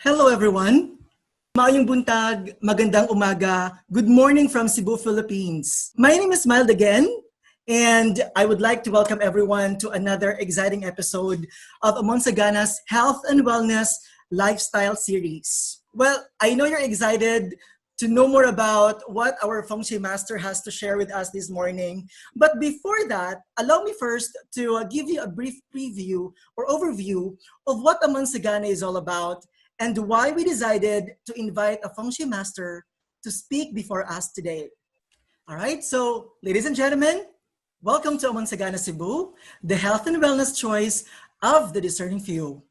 Hello everyone. Maayong buntag, magandang umaga. Good morning from Cebu, Philippines. My name is Mild again, and I would like to welcome everyone to another exciting episode of Amonsagana's Health and Wellness Lifestyle Series. Well, I know you're excited to know more about what our Feng Shui Master has to share with us this morning. But before that, allow me first to give you a brief preview or overview of what Amonsagana is all about and why we decided to invite a Feng Shui Master to speak before us today. All right, so ladies and gentlemen, welcome to Amonsagana Cebu, the health and wellness choice of the discerning few.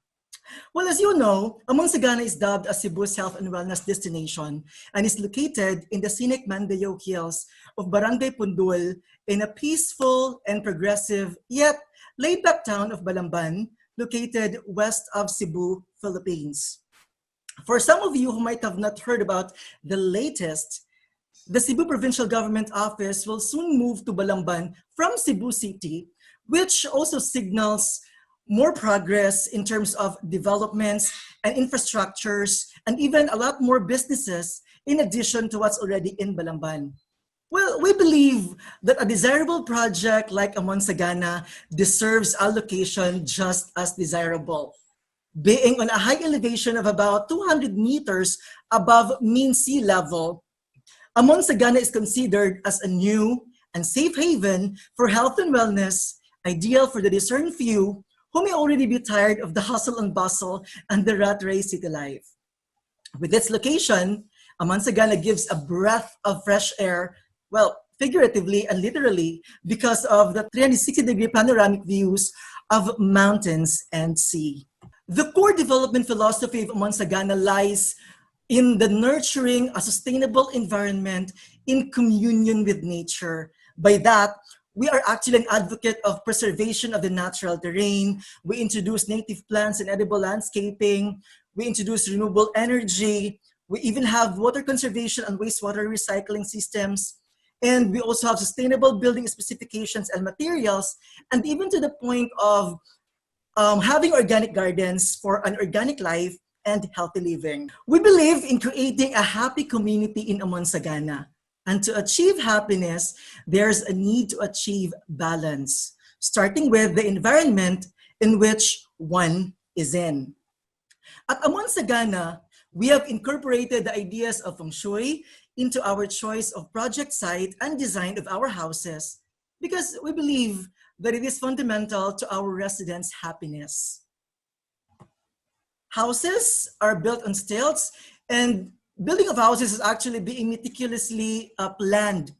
Well, as you know, Amonsagana is dubbed as Cebu's health and wellness destination and is located in the scenic Mandayog Hills of Barangay Pundul in a peaceful and progressive yet laid-back town of Balamban, located west of Cebu, Philippines. For some of you who might have not heard about the latest, the Cebu Provincial Government Office will soon move to Balamban from Cebu City, which also signals more progress in terms of developments and infrastructures, and even a lot more businesses in addition to what's already in Balamban. Well, we believe that a desirable project like Amonsagana deserves a location just as desirable. Being on a high elevation of about 200 meters above mean sea level, Amonsagana is considered as a new and safe haven for health and wellness, ideal for the discerning few who may already be tired of the hustle and bustle and the rat race city life. With its location, Amonsagana gives a breath of fresh air, well, figuratively and literally, because of the 360-degree panoramic views of mountains and sea. The core development philosophy of Amonsagana lies in the nurturing a sustainable environment in communion with nature. By that, we are actually an advocate of preservation of the natural terrain. We introduce native plants and edible landscaping. We introduce renewable energy. We even have water conservation and wastewater recycling systems. And we also have sustainable building specifications and materials, and even to the point of having organic gardens for an organic life and healthy living. We believe in creating a happy community in Amonsagana. And to achieve happiness, there's a need to achieve balance, starting with the environment in which one is in. At Amonsagana, we have incorporated the ideas of Feng Shui into our choice of project site and design of our houses because we believe that it is fundamental to our residents' happiness. Houses are built on stilts, and building of houses is actually being meticulously planned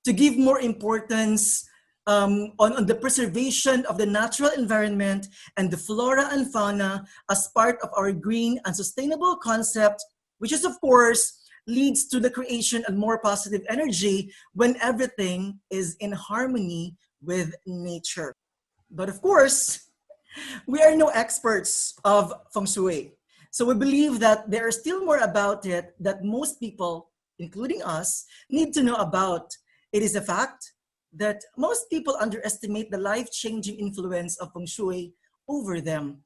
to give more importance on the preservation of the natural environment and the flora and fauna as part of our green and sustainable concept, which is, of course, leads to the creation of more positive energy when everything is in harmony with nature. But of course, we are no experts of Feng Shui. So we believe that there are still more about it that most people, including us, need to know about. It is a fact that most people underestimate the life-changing influence of Feng Shui over them.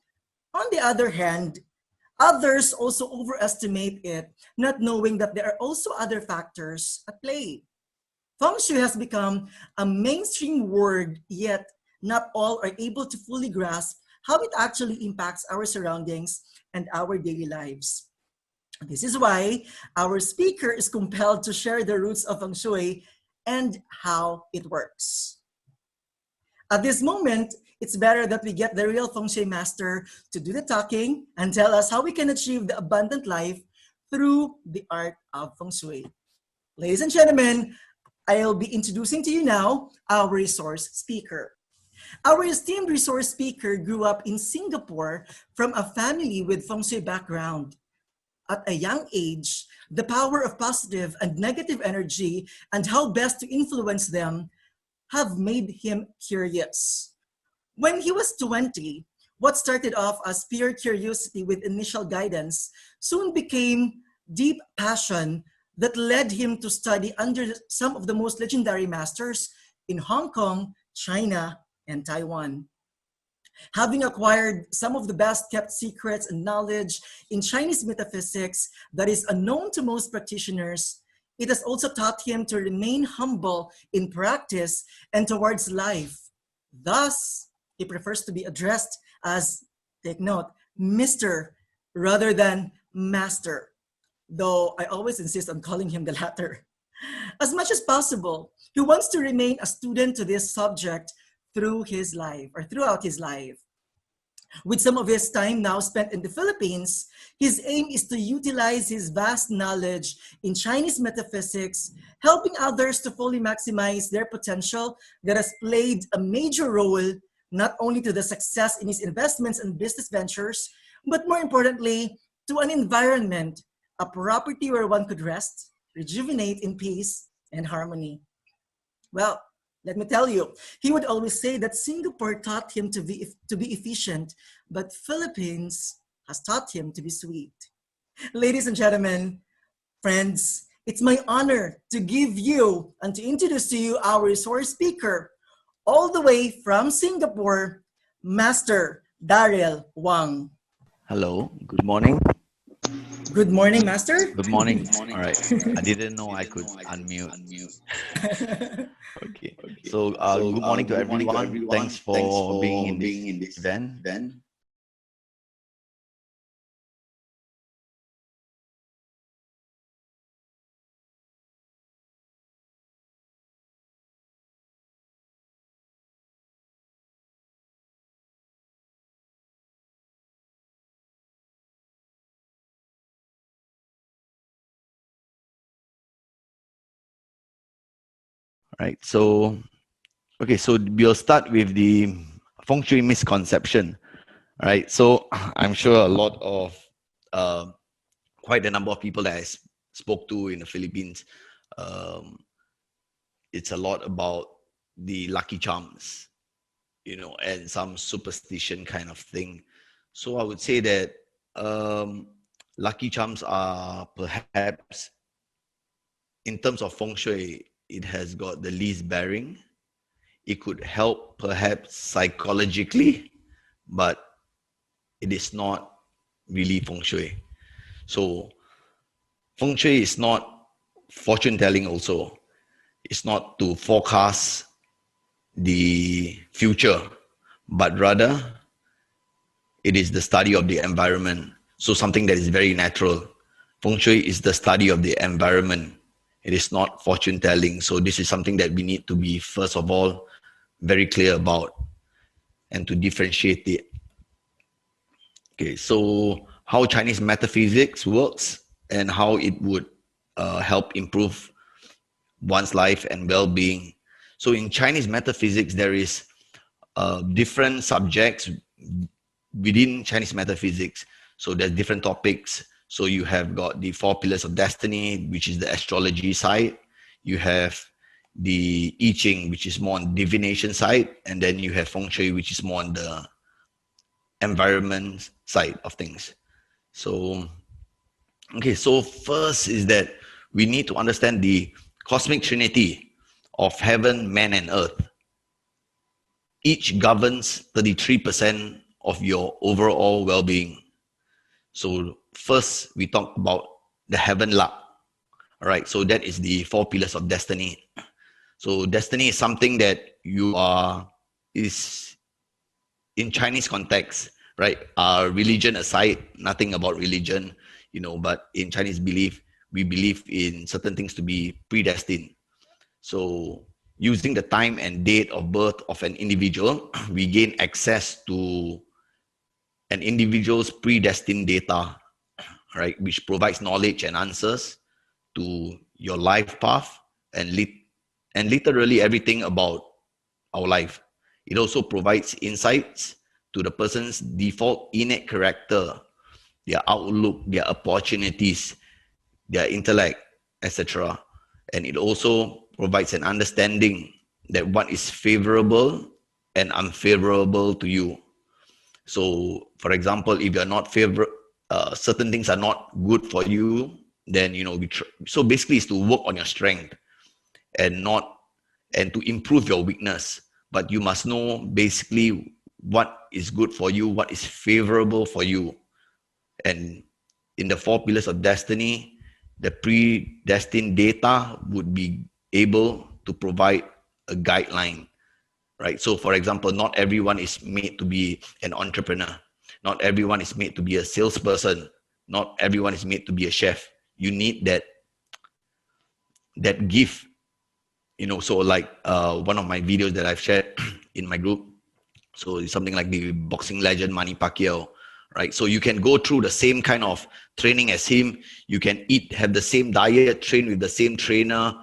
On the other hand, others also overestimate it, not knowing that there are also other factors at play. Feng Shui has become a mainstream word, yet not all are able to fully grasp how it actually impacts our surroundings and our daily lives. This is why our speaker is compelled to share the roots of Feng Shui and how it works. At this moment, it's better that we get the real Feng Shui master to do the talking and tell us how we can achieve the abundant life through the art of Feng Shui. Ladies and gentlemen, I'll be introducing to you now our resource speaker. Our esteemed resource speaker grew up in Singapore from a family with Feng Shui background. at a young age the power of positive and negative energy and how best to influence them have made him curious. When he was 20, what started off as pure curiosity with initial guidance soon became deep passion that led him to study under some of the most legendary masters in Hong Kong, China, and Taiwan. Having acquired some of the best kept secrets and knowledge in Chinese metaphysics that is unknown to most practitioners, it has also taught him to remain humble in practice and towards life. Thus, he prefers to be addressed as, take note, Mr. rather than Master, though I always insist on calling him the latter. As much as possible, he wants to remain a student to this subject through his life or throughout his life. With some of his time now spent in the Philippines, his aim is to utilize his vast knowledge in Chinese metaphysics, helping others to fully maximize their potential that has played a major role not only to the success in his investments and business ventures, but more importantly, to an environment, a property where one could rest, rejuvenate in peace and harmony. Well, let me tell you, he would always say that Singapore taught him to be efficient, but Philippines has taught him to be sweet. Ladies and gentlemen, friends, it's my honor to give you and to introduce to you our resource speaker, all the way from Singapore, Master Daryl Huang. Hello, good morning. Good morning, Master. Good morning. All right. I didn't know I could unmute. Okay. So, good morning to everyone. Thanks for being in this event. Right. So, okay. So we'll start with the Feng Shui misconception. Right. So I'm sure a lot of quite a number of people that I spoke to in the Philippines, um, it's a lot about the lucky charms, and some superstition kind of thing. So I would say that lucky charms are perhaps, in terms of feng shui, it has got the least bearing. It could help perhaps psychologically, but it is not really feng shui. So feng shui is not fortune telling also. It's not to forecast the future, but rather it is the study of the environment. So something that is very natural. Feng Shui is the study of the environment. It is not fortune telling. So this is something that we need to be, first of all, very clear about and to differentiate it. Okay, so how Chinese metaphysics works and how it would help improve one's life and well-being. So in Chinese metaphysics, there is different subjects within Chinese metaphysics. So there's different topics. So you have got the 4 pillars of destiny, which is the astrology side. You have the I Ching, which is more on divination side. And then you have Feng Shui, which is more on the environment side of things. So, okay, so first is that we need to understand the cosmic trinity of heaven, man, and earth. Each governs 33% of your overall well-being. So first, we talk about the heaven luck. All right, so that is the 4 pillars of destiny. So destiny is something that is in Chinese context, right? Religion aside, nothing about religion, but in Chinese belief, we believe in certain things to be predestined. So using the time and date of birth of an individual, we gain access to an individual's predestined data, right, which provides knowledge and answers to your life path and literally everything about our life. It also provides insights to the person's default innate character their outlook, their opportunities, their intellect, etc. And it also provides an understanding that what is favorable and unfavorable to you. So, for example, if you're not certain things are not good for you, then so basically, it's to work on your strength and not and to improve your weakness. But you must know basically what is good for you, what is favorable for you, and in the 4 pillars of destiny, the predestined data would be able to provide a guideline, right? So, for example, not everyone is made to be an entrepreneur. Not everyone is made to be a salesperson. Not everyone is made to be a chef. You need that gift, So, like one of my videos that I've shared in my group. So it's something like the boxing legend Manny Pacquiao, right? So you can go through the same kind of training as him. You can have the same diet, train with the same trainer,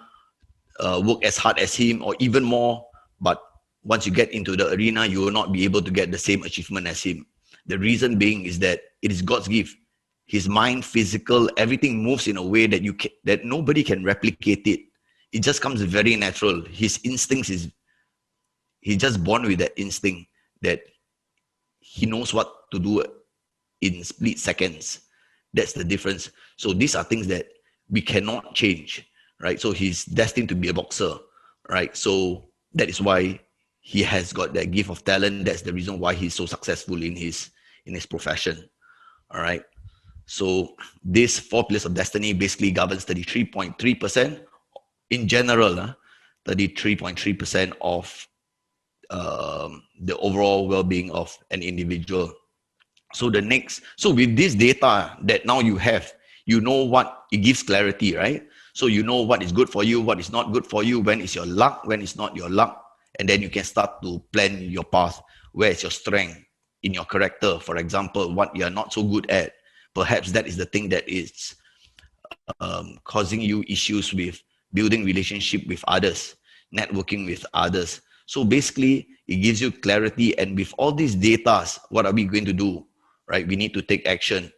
work as hard as him, or even more. But once you get into the arena, you will not be able to get the same achievement as him. The reason being is that it is God's gift. His mind, physical, everything moves in a way that that nobody can replicate it. It just comes very natural. His instincts he's just born with that instinct that he knows what to do in split seconds. That's the difference. So these are things that we cannot change, right? So he's destined to be a boxer, right? So that is why he has got that gift of talent. That's the reason why he's so successful in his profession. All right. So this 4 pillars of destiny basically governs 33.3% in general, 33.3% of the overall well-being of an individual. So with this data that now you have, what it gives clarity, right? So you know what is good for you, what is not good for you, when is your luck, when is not your luck, and then you can start to plan your path. Where is your strength in your character? For example, what you are not so good at. Perhaps that is the thing that is causing you issues with building relationship with others, networking with others. So basically, it gives you clarity. And with all these data, what are we going to do? Right? We need to take action.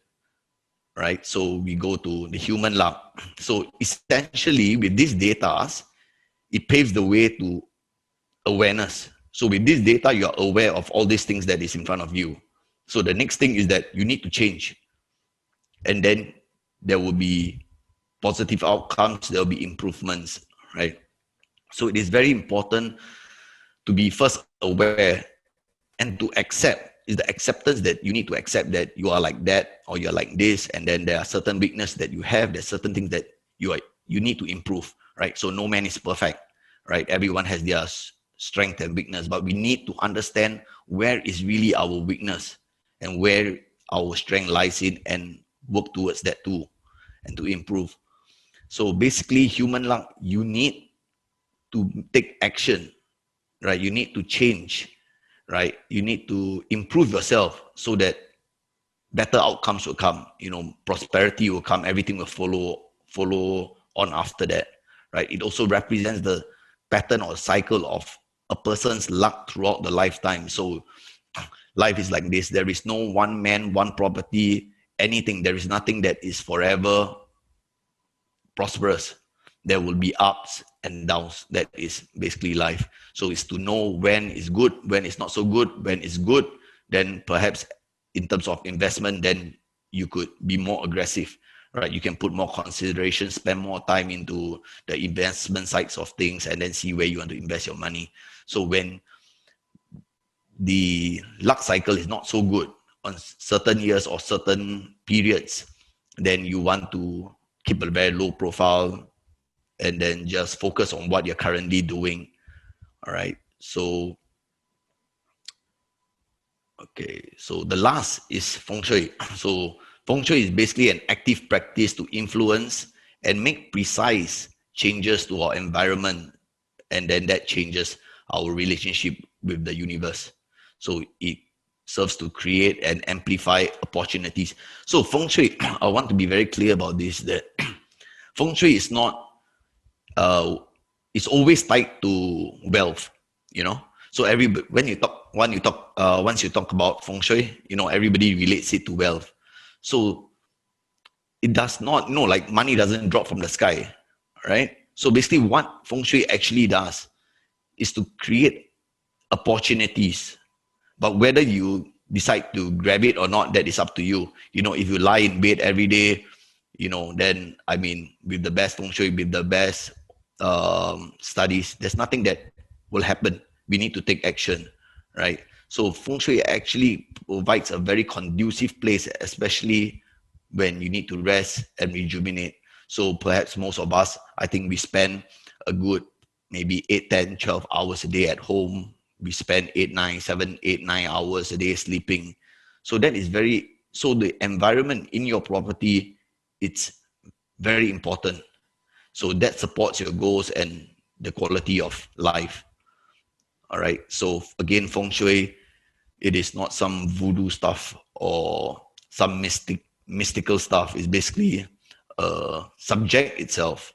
Right? So we go to the human luck. So essentially, with these data, it paves the way to awareness. So with this data, you are aware of all these things that is in front of you. So the next thing is that you need to change. And then there will be positive outcomes, there will be improvements, right? So it is very important to be first aware and to accept. Is the acceptance that you need to accept that you are like that or you're like this, and then there are certain weaknesses that you have, there's certain things that you need to improve, right? So no man is perfect, right? Everyone has their strength and weakness, but we need to understand where is really our weakness and where our strength lies in, and work towards that too, and to improve. So basically, human luck, you need to take action, right? You need to change, right? You need to improve yourself so that better outcomes will come. Prosperity will come. Everything will follow on after that, right? It also represents the pattern or cycle of a person's luck throughout the lifetime. So life is like this. There is no one man, one property, anything. There is nothing that is forever prosperous. There will be ups and downs. That is basically life. So it's to know when is good, when it's not so good. When it's good, then perhaps in terms of investment, then you could be more aggressive, right? You can put more consideration, spend more time into the investment sides of things, and then see where you want to invest your money. So when the luck cycle is not so good on certain years or certain periods, then you want to keep a very low profile and then just focus on what you're currently doing. All right. So, okay. So the last is Feng Shui. So Feng Shui is basically an active practice to influence and make precise changes to our environment. And then that changes our relationship with the universe. So it serves to create and amplify opportunities. So Feng Shui, I want to be very clear about this, that Feng Shui is not, it's always tied to wealth, So once you talk about Feng Shui, everybody relates it to wealth. So it does not, like money doesn't drop from the sky, right? So basically what Feng Shui actually does is to create opportunities. But whether you decide to grab it or not, that is up to you. If you lie in bed every day, then, I mean, with the best Feng Shui, with the best studies, there's nothing that will happen. We need to take action, right? So Feng Shui actually provides a very conducive place, especially when you need to rest and rejuvenate. So perhaps most of us, I think we spend a good maybe 8, 10, 12 hours a day at home. We spend 8, 9, 7, 8, 9 hours a day sleeping. So the environment in your property, it's very important. So that supports your goals and the quality of life. All right. So again, Feng Shui, it is not some voodoo stuff or some mystical stuff. It's basically a subject itself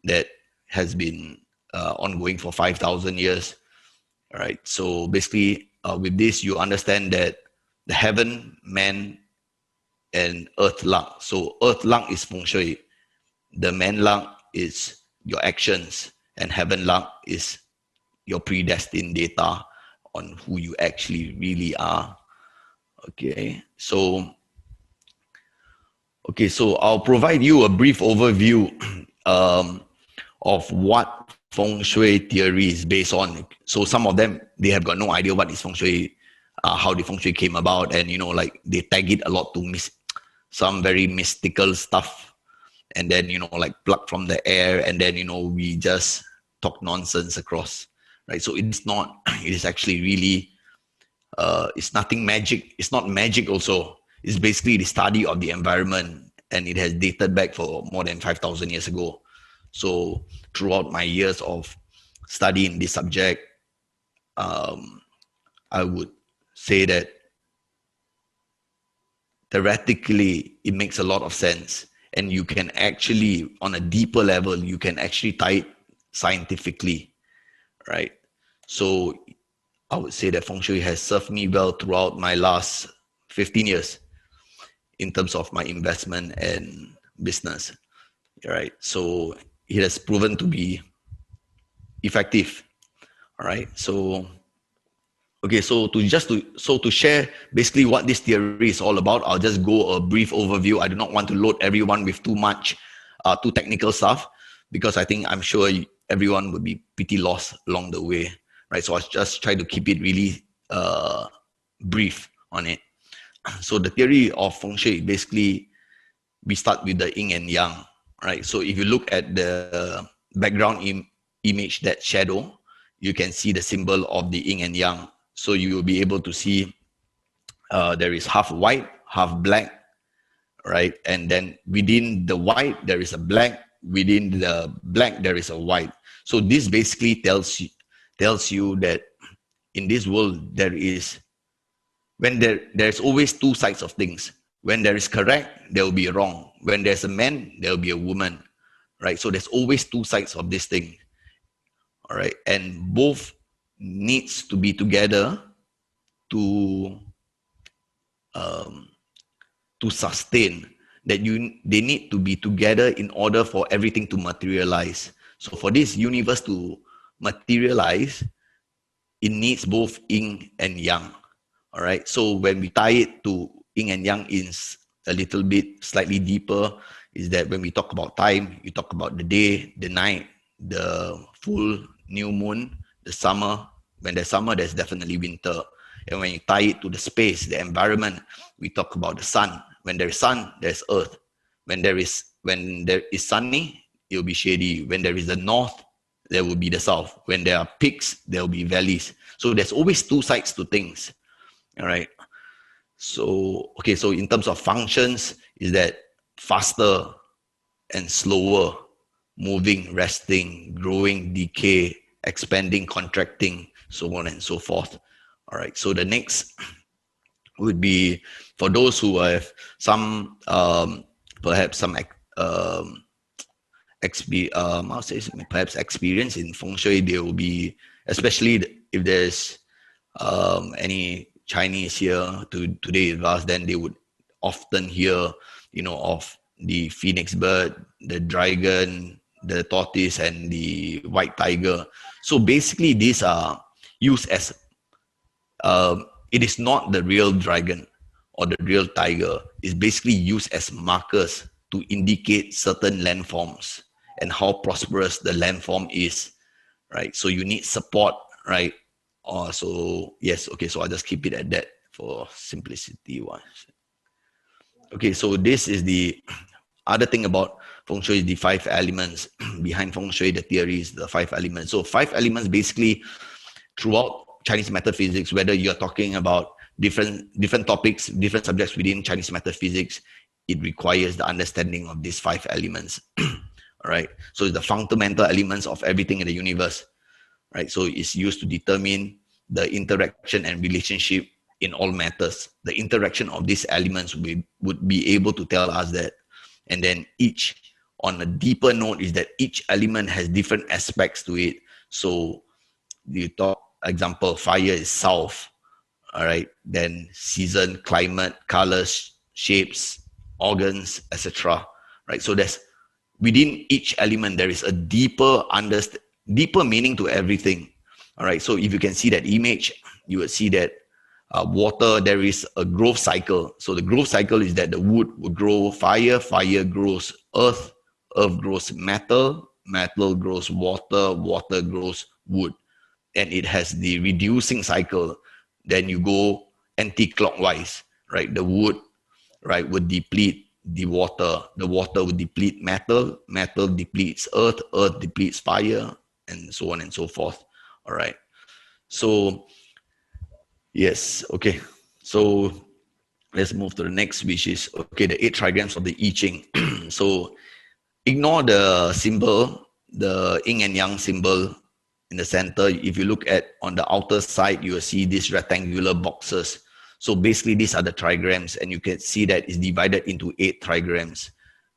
that has been ongoing for 5,000 years. All right. So basically, with this, you understand that the heaven, man, and earth luck. So earth luck is Feng Shui. The man luck is your actions, and heaven luck is your predestined data on who you actually really are. Okay. So I'll provide you a brief overview of what Feng Shui theory is based on. So some of them, they have got no idea what is Feng Shui, how the Feng Shui came about, and like they tag it a lot to some very mystical stuff, and then like pluck from the air, and then we just talk nonsense across, right? So it's not. It is actually really. It's nothing magic. It's not magic. Also, it's basically the study of the environment, and it has dated back for more than 5,000 years ago. So throughout my years of studying this subject, I would say that theoretically it makes a lot of sense, and you can actually, on a deeper level, you can actually tie it scientifically, right? So I would say that Feng Shui has served me well throughout my last 15 years in terms of my investment and business, right? So it has proven to be effective. All right. So to share basically what this theory is all about, I'll just go a brief overview. I do not want to load everyone with too much too technical stuff, because I'm sure everyone would be pretty lost along the way, right? So I'll just try to keep it really brief on it. So the theory of Feng Shui, basically we start with the yin and yang, right? So if you look at the background image, that shadow, you can see the symbol of the yin and yang. So you will be able to see there is half white, half black, right? And then within the white, there is a black. Within the black, there is a white. So this basically tells you that in this world, there's always two sides of things. When there is correct, there will be wrong. When there's a man, there will be a woman, right? So there's always two sides of this thing, all right? And both needs to be together to sustain. They need to be together in order for everything to materialize. So for this universe to materialize, it needs both yin and yang. All right. So when we tie it to yin and yang is a little bit slightly deeper, is that when we talk about time, you talk about the day, the night, the full new moon, the summer. When there's summer, there's definitely winter. And when you tie it to the space, the environment, we talk about the sun. When there is sun, there's earth. When there is sunny, it will be shady. When there is the north, there will be the south. When there are peaks, there will be valleys. So there's always two sides to things. All right. So in terms of functions, is that faster and slower, moving, resting, growing, decay, expanding, contracting, so on and so forth. All right. So the next would be for those who have some perhaps some perhaps experience in Feng Shui. They will be, especially if there's any Chinese here today with us, then they would often hear, of the phoenix bird, the dragon, the tortoise, and the white tiger. So basically, these are used as, it is not the real dragon or the real tiger. It's basically used as markers to indicate certain landforms and how prosperous the landform is, right? So you need support, right? So yes, okay, so I'll just keep it at that for simplicity wise. Okay, so this is the other thing about Feng Shui, is the 5 elements. Behind Feng Shui, the theory is the 5 elements. So 5 elements basically throughout Chinese metaphysics, whether you're talking about different topics, different subjects within Chinese metaphysics, it requires the understanding of these 5 elements. All right. So it's the fundamental elements of everything in the universe, right? So it's used to determine the interaction and relationship in all matters. The interaction of these elements would be able to tell us that. And then each, on a deeper note, is that each element has different aspects to it. So you talk, example, fire is south, all right? Then season, climate, colors, shapes, organs, etc. Right? So there's, within each element, there is a deeper meaning to everything. All right. So if you can see that image, you would see that water, there is a growth cycle. So the growth cycle is that the wood will grow fire, fire grows earth, earth grows metal, metal grows water, water grows wood. And it has the reducing cycle. Then you go anti-clockwise, right? The wood, right, would deplete the water would deplete metal, metal depletes earth, earth depletes fire, and so on and so forth. All right. So yes, okay. So let's move to the next, which is, okay, the 8 trigrams of the I Ching. So ignore the symbol, the yin and yang symbol in the center. If you look at on the outer side, you will see these rectangular boxes. So basically, these are the trigrams, and you can see that it's divided into 8 trigrams,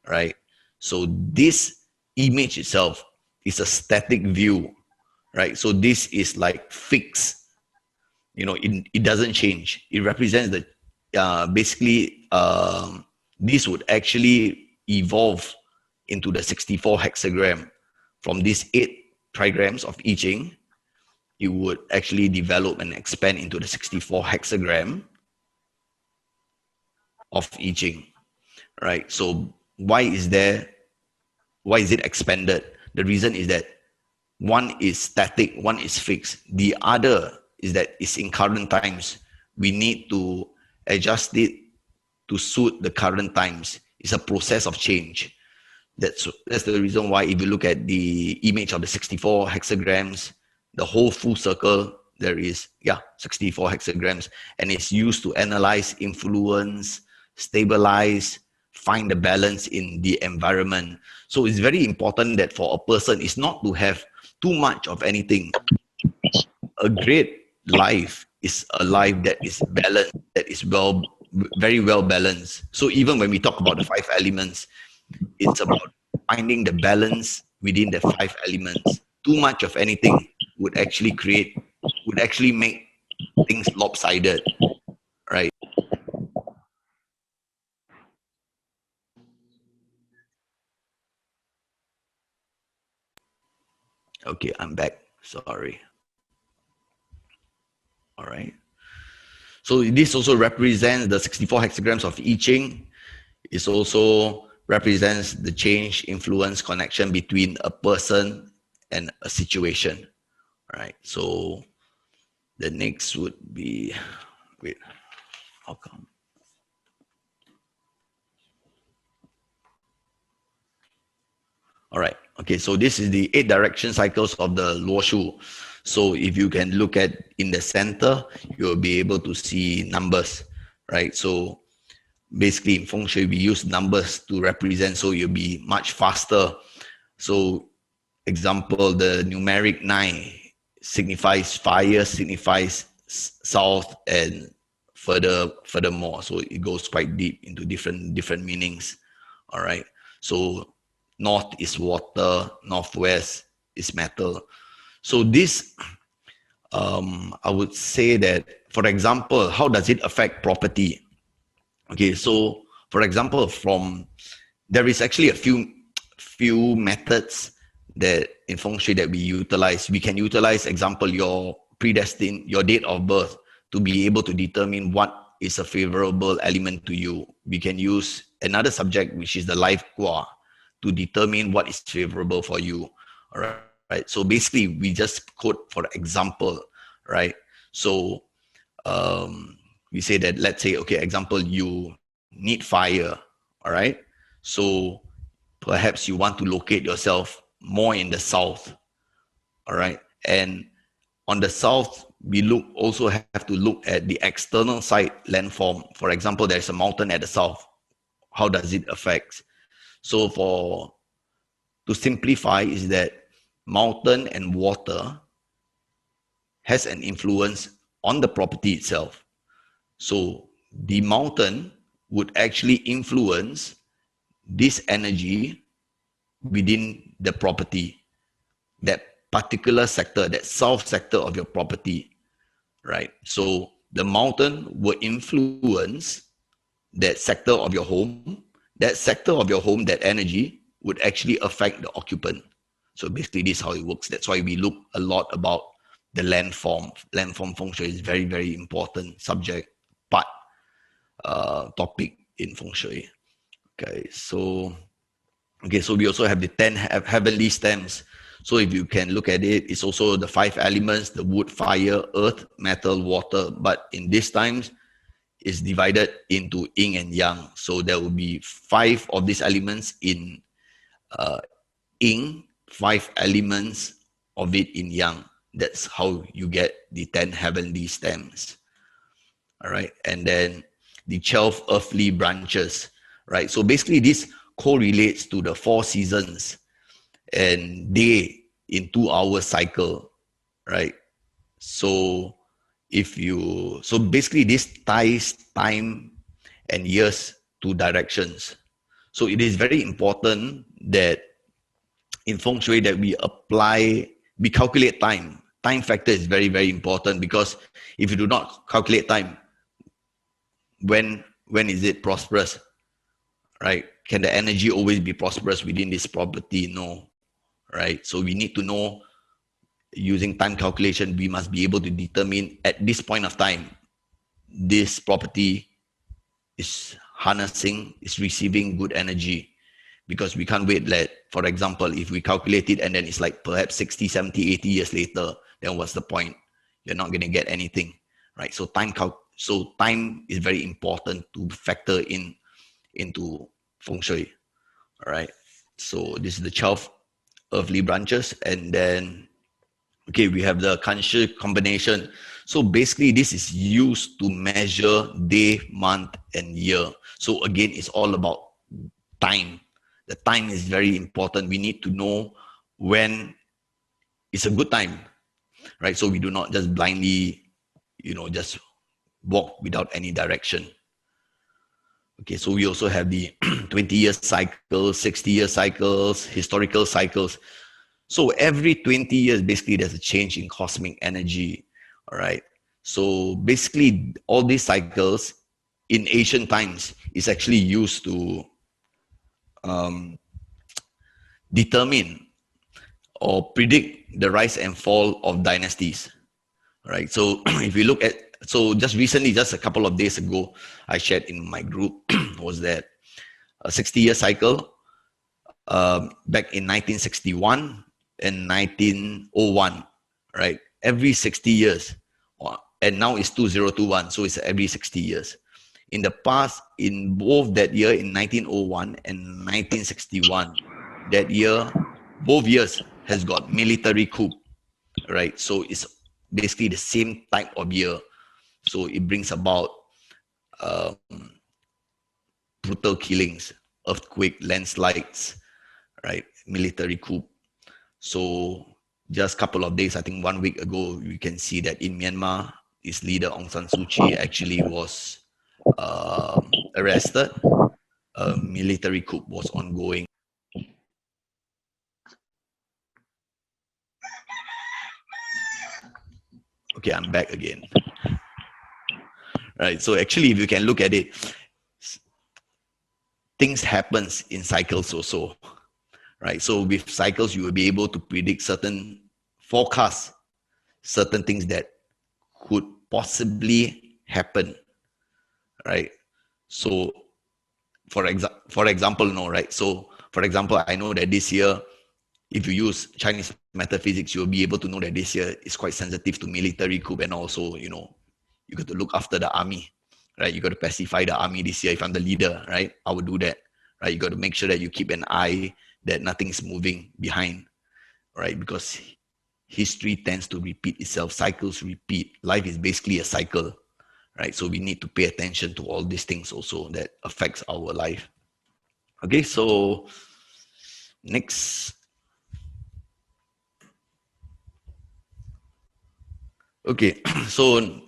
right? So this image itself is a static view, right? So this is like fixed. It doesn't change. It represents the, basically, this would actually evolve into the 64 hexagram. From these 8 trigrams of I Ching, it would actually develop and expand into the 64 hexagram of I Ching, right? So why is it expanded? The reason is that one is static, one is fixed. The other is that it's in current times. We need to adjust it to suit the current times. It's a process of change. That's the reason why, if you look at the image of the 64 hexagrams, the whole full circle, there is 64 hexagrams, and it's used to analyze, influence, stabilize, find the balance in the environment. So it's very important that for a person, it's not to have too much of anything. A great life is a life that is balanced, that is very well balanced. So even when we talk about the 5 elements, it's about finding the balance within the 5 elements. Too much of anything would actually make things lopsided, right? Okay, I'm back. Sorry. All right. So this also represents the 64 hexagrams of I Ching. It also represents the change, influence, connection between a person and a situation. All right. So the next would be, wait, how come? All right. Okay. So this is the 8 direction cycles of the Luo Shu. So if you can look at in the center, you'll be able to see numbers, right? So basically in Feng Shui, we use numbers to represent, so you'll be much faster. So example, the numeric 9 signifies fire, signifies south, and furthermore. So it goes quite deep into different meanings. All right. So north is water, northwest is metal. So this, I would say that, for example, how does it affect property? Okay, so for example, there is actually a few methods that in feng shui that we utilize. We can utilize, example, your date of birth to be able to determine what is a favorable element to you. We can use another subject, which is the life qua, to determine what is favorable for you. All right. So basically, we just quote for example, right? So we say that, let's say, okay, example, you need fire. All right. So perhaps you want to locate yourself more in the south. All right. And on the south, we also have to look at the external side landform. For example, there's a mountain at the south. How does it affect? So to simplify is that mountain and water has an influence on the property itself. So the mountain would actually influence this energy within the property, that particular sector, that south sector of your property, right? So the mountain will influence that sector of your home. That sector of your home, that energy would actually affect the occupant. So basically, this is how it works. That's why we look a lot about the landform. Landform feng shui is very, very important subject, part, topic in feng shui. So we also have the 10 heavenly stems. So if you can look at it, it's also the 5 elements: the wood, fire, earth, metal, water. But in these times, it's divided into yin and yang. So there will be 5 of these elements in yin, 5 elements of it in yang. That's how you get the 10 heavenly stems. All right. And then the 12 earthly branches, right? So basically, this correlates to the 4 seasons and day in 2-hour cycle, right? So so basically, this ties time and years to directions. So it is very important that in feng shui that we calculate time. Time factor is very, very important, because if you do not calculate time, when is it prosperous, right? Can the energy always be prosperous within this property? No, right? So we need to know, using time calculation, we must be able to determine at this point of time, this property is receiving good energy, because we can't wait. For example, if we calculate it and then it's like perhaps 60, 70, 80 years later, then what's the point? You're not going to get anything, right? So time is very important to factor into feng shui. All right. So this is the 12 earthly branches. And then, okay, we have the Kanshi combination. So basically, this is used to measure day, month, and year. So again, it's all about time. The time is very important. We need to know when it's a good time, right? So we do not just blindly, just walk without any direction. Okay, so we also have the 20-year cycles, 60-year cycles, historical cycles. So every 20 years, basically, there's a change in cosmic energy. All right. So basically, all these cycles in ancient times is actually used to determine or predict the rise and fall of dynasties. Right. So if we look at, so just recently, just a couple of days ago, I shared in my group was that a 60-year cycle back in 1961 and 1901, right? Every 60 years, and now it's 2021, so it's every 60 years. In the past, in both that year, in 1901 and 1961, that year, both years has got military coup, right? So it's basically the same type of year. So it brings about brutal killings, earthquake, landslides, right? Military coup. So just a couple of days, I think 1 week ago, we can see that in Myanmar, its leader Aung San Suu Kyi actually was arrested. A military coup was ongoing. Okay, I'm back again. Right. So actually, if you can look at it, things happens in cycles also, right? So with cycles, you will be able to predict certain forecasts, certain things that could possibly happen, right? So for example, no, right? So for example, I know that this year, if you use Chinese metaphysics, you'll be able to know that this year is quite sensitive to military coup, and also, you know, you got to look after the army, right? You got to pacify the army this year. If I'm the leader, right, I would do that, right? You got to make sure that you keep an eye that nothing is moving behind, right? Because history tends to repeat itself. Cycles repeat. Life is basically a cycle, right? So we need to pay attention to all these things also that affects our life. Okay, so next. Okay, so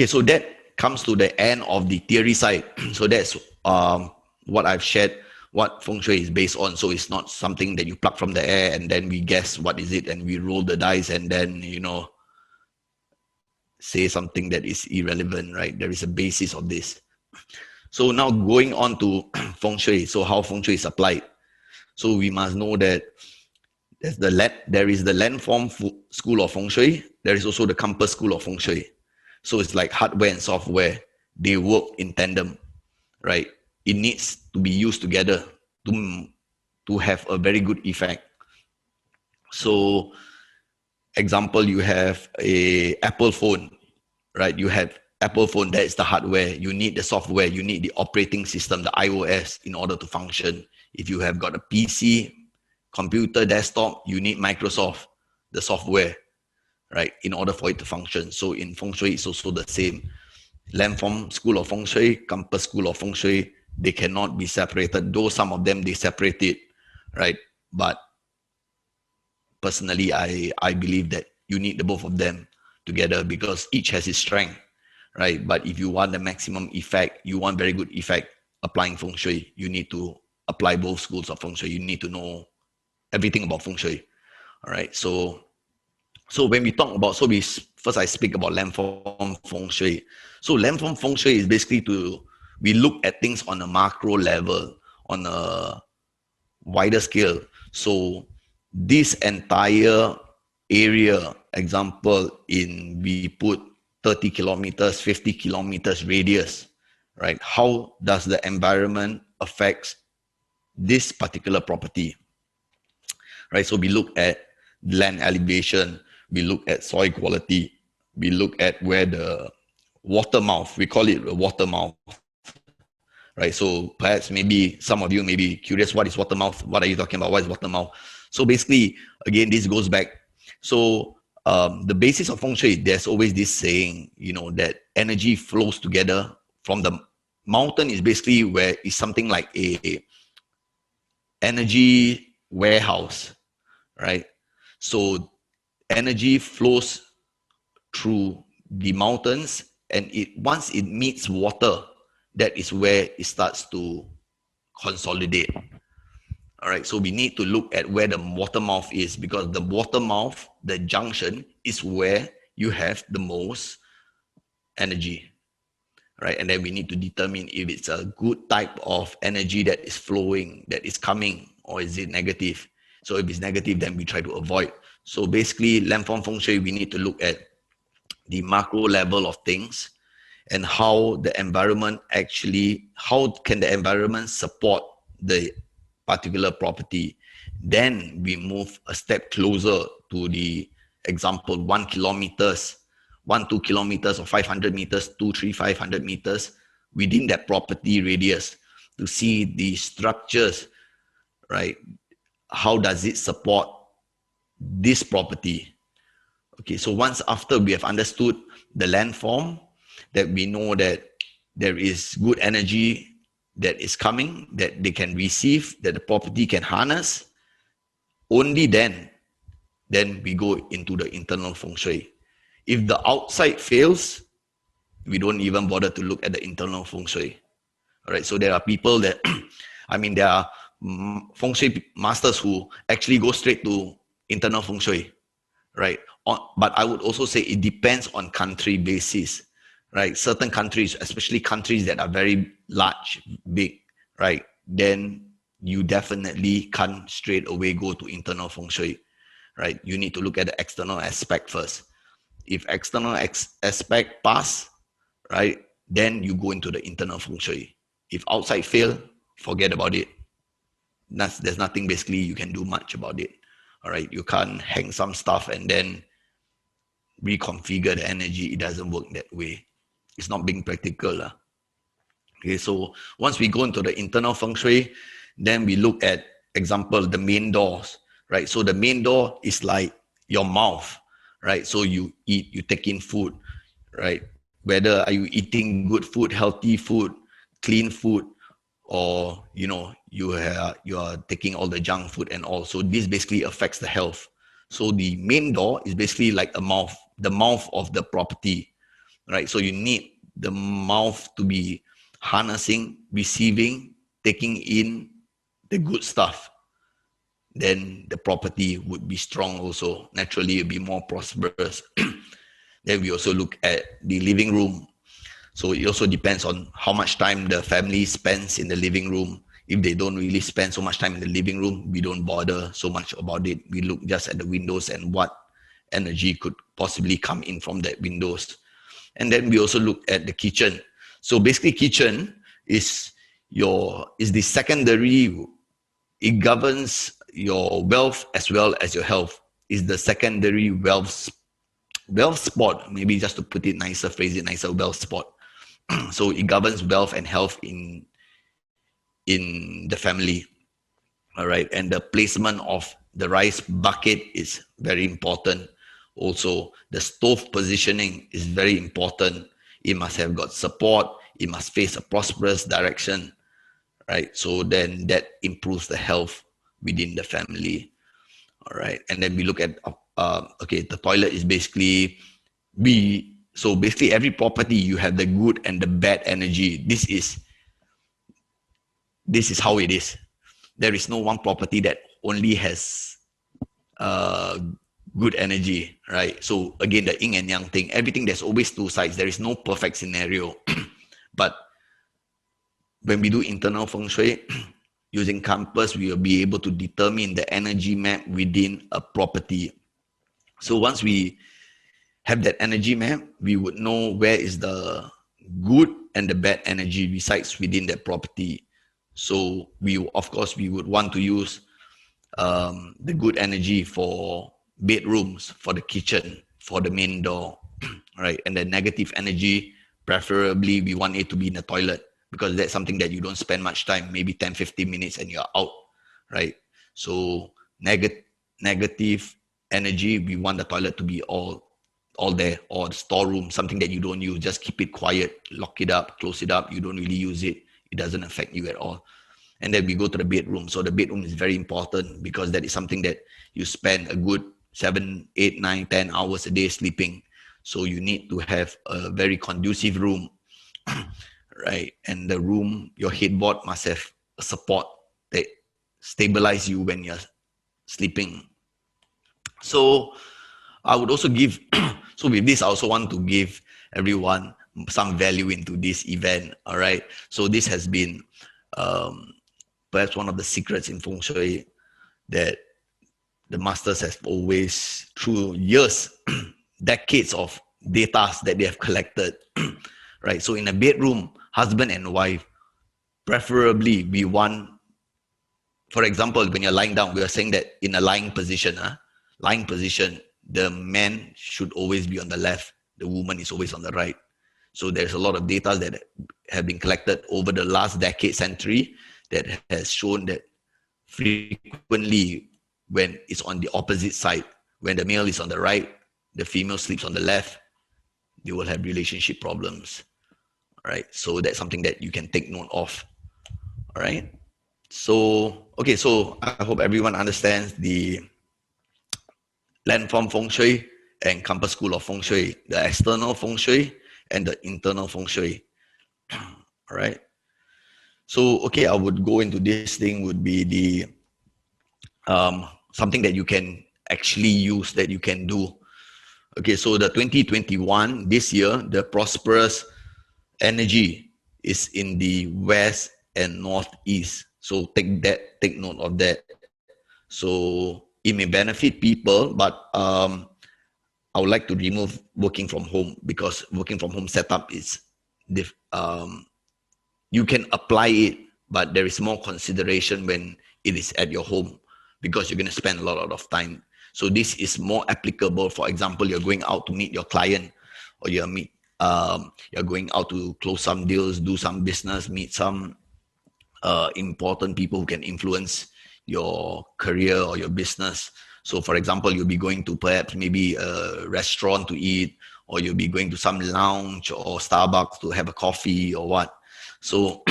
so that comes to the end of the theory side. So that's what I've shared, what feng shui is based on. So it's not something that you pluck from the air and then we guess what is it and we roll the dice and then, you know, say something that is irrelevant, right? There is a basis of this. So now going on to feng shui. So how feng shui is applied. So we must know that there is the landform school of feng shui. There is also the compass school of feng shui. So it's like hardware and software. They work in tandem, right? It needs to be used together to have a very good effect. So example, you have a Apple phone, right? You have Apple phone, that is the hardware. You need the software, you need the operating system, the iOS, in order to function. If you have got a PC, computer, desktop, you need Microsoft, the software, right, in order for it to function. So in feng shui, it's also the same. Landform school of feng shui, compass school of feng shui, they cannot be separated. Though some of them they separate it, right? But personally, I believe that you need the both of them together because each has its strength, right? But if you want the maximum effect, you want very good effect applying feng shui, you need to apply both schools of feng shui. You need to know everything about feng shui. All right. So when we talk about, first I speak about landform feng shui. So landform feng shui is basically we look at things on a macro level, on a wider scale. So this entire area, example, we put 30 kilometers, 50 kilometers radius, right? How does the environment affect this particular property, right? So we look at land elevation, we look at soil quality, we look at where the water mouth, we call it a water mouth, right? So perhaps maybe some of you may be curious, what is water mouth? What are you talking about? What is water mouth? So basically, again, this goes back. So the basis of feng shui, there's always this saying, you know, that energy flows together from the mountain is basically where it's something like a energy warehouse, right? So energy flows through the mountains, and once it meets water, that is where it starts to consolidate. All right, so we need to look at where the water mouth is, because the water mouth, the junction, is where you have the most energy, right? And then we need to determine if it's a good type of energy that is flowing, that is coming, or is it negative. So if it's negative, then we try to avoid. So basically, landform feng shui, we need to look at the macro level of things and how the environment how can the environment support the particular property. Then we move a step closer to the example 1 kilometers, 2 kilometers or 500 meters, 2, 3, 500 meters within that property radius to see the structures, right? How does it support this property? Okay, so once after we have understood the landform, that we know that there is good energy that is coming, that they can receive, that the property can harness, only then we go into the internal feng shui. If the outside fails, we don't even bother to look at the internal feng shui. All right, so there are people that, there are feng shui masters who actually go straight to internal feng shui, right? But I would also say it depends on country basis, right? Certain countries, especially countries that are very large, big, right, then you definitely can't straight away go to internal feng shui, right? You need to look at the external aspect first. If external aspect pass, right, then you go into the internal feng shui. If outside fail, forget about it. There's nothing basically you can do much about it. All right, you can't hang some stuff and then reconfigure the energy. It doesn't work that way. It's not being practical. Okay, so once we go into the internal feng shui, then we look at, example, the main doors, right? So the main door is like your mouth, right? So you eat, you take in food, right? Whether are you eating good food, healthy food, clean food, or you are taking all the junk food and all. So this basically affects the health. So the main door is basically like a mouth, the mouth of the property, right? So you need the mouth to be harnessing, receiving, taking in the good stuff. Then the property would be strong also. Naturally, it'll be more prosperous. Then we also look at the living room. So it also depends on how much time the family spends in the living room. If they don't really spend so much time in the living room, we don't bother so much about it. We look just at the windows and what energy could possibly come in from that windows. And then we also look at the kitchen. So basically kitchen is the secondary. It governs your wealth as well as your health. Is the secondary wealth spot, maybe just to put it nicer, phrase it nicer, wealth spot. So it governs wealth and health in the family. All right, and the placement of the rice bucket is very important. Also, the stove positioning is very important. It must have got support. It must face a prosperous direction, right? So then that improves the health within the family. All right, and then we look at the toilet is basically so basically every property you have the good and the bad energy. This is how it is. There is no one property that only has good energy, right? So again, the yin and yang thing, everything, there's always two sides. There is no perfect scenario. But when we do internal feng shui, using compass, we will be able to determine the energy map within a property. So once we have that energy map, we would know where is the good and the bad energy resides within that property. So we would want to use the good energy for bedrooms, for the kitchen, for the main door, right? And the negative energy, preferably we want it to be in the toilet, because that's something that you don't spend much time, maybe 10-15 minutes and you're out, right? So negative energy, we want the toilet to be all there, or the storeroom, something that you don't use. Just keep it quiet, lock it up, close it up. You don't really use it. It doesn't affect you at all. And then we go to the bedroom. So the bedroom is very important, because that is something that you spend a good 7, 8, 9, 10 hours a day sleeping. So you need to have a very conducive room, right? And the room, your headboard must have a support that stabilize you when you're sleeping. So I would also give, so with this, I also want to give everyone some value into this event, all right? So this has been perhaps one of the secrets in Feng Shui that the masters have always, through years, decades of data that they have collected, right? So in a bedroom, husband and wife, preferably we want, for example, when you're lying down, we are saying that in a lying position, the man should always be on the left, the woman is always on the right. So there's a lot of data that have been collected over the last decade, century, that has shown that frequently when it's on the opposite side, when the male is on the right, the female sleeps on the left, they will have relationship problems. All right, so that's something that you can take note of. All right, so okay, so I hope everyone understands the landform feng shui and compass school of feng shui, the external feng shui and the internal feng shui. All right, so okay, I would go into this thing would be the something that you can actually use, that you can do. Okay, so the 2021, this year, the prosperous energy is in the west and northeast. So take note of that. So it may benefit people, but I would like to remove working from home, because working from home setup is you can apply it, but there is more consideration when it is at your home, because you're going to spend a lot of time. So this is more applicable. For example, you're going out to meet your client, or you're going out to close some deals, do some business, meet some important people who can influence your career or your business. So for example, you'll be going to perhaps maybe a restaurant to eat, or you'll be going to some lounge or Starbucks to have a coffee or what. So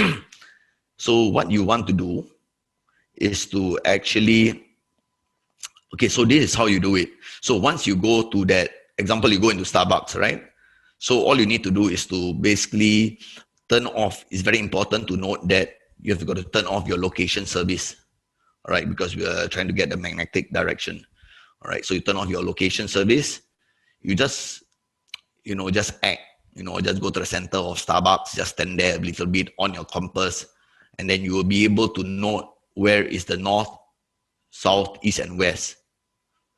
so what you want to do is to actually, okay, so this is how you do it. So once you go to that example, you go into Starbucks, right? So all you need to do is to basically turn off. It's very important to note that you have got to turn off your location service, all right? Because we are trying to get the magnetic direction, all right? So you turn off your location service. You just, just act, just go to the center of Starbucks, just stand there a little bit on your compass, and then you will be able to note where is the north, south, east, and west,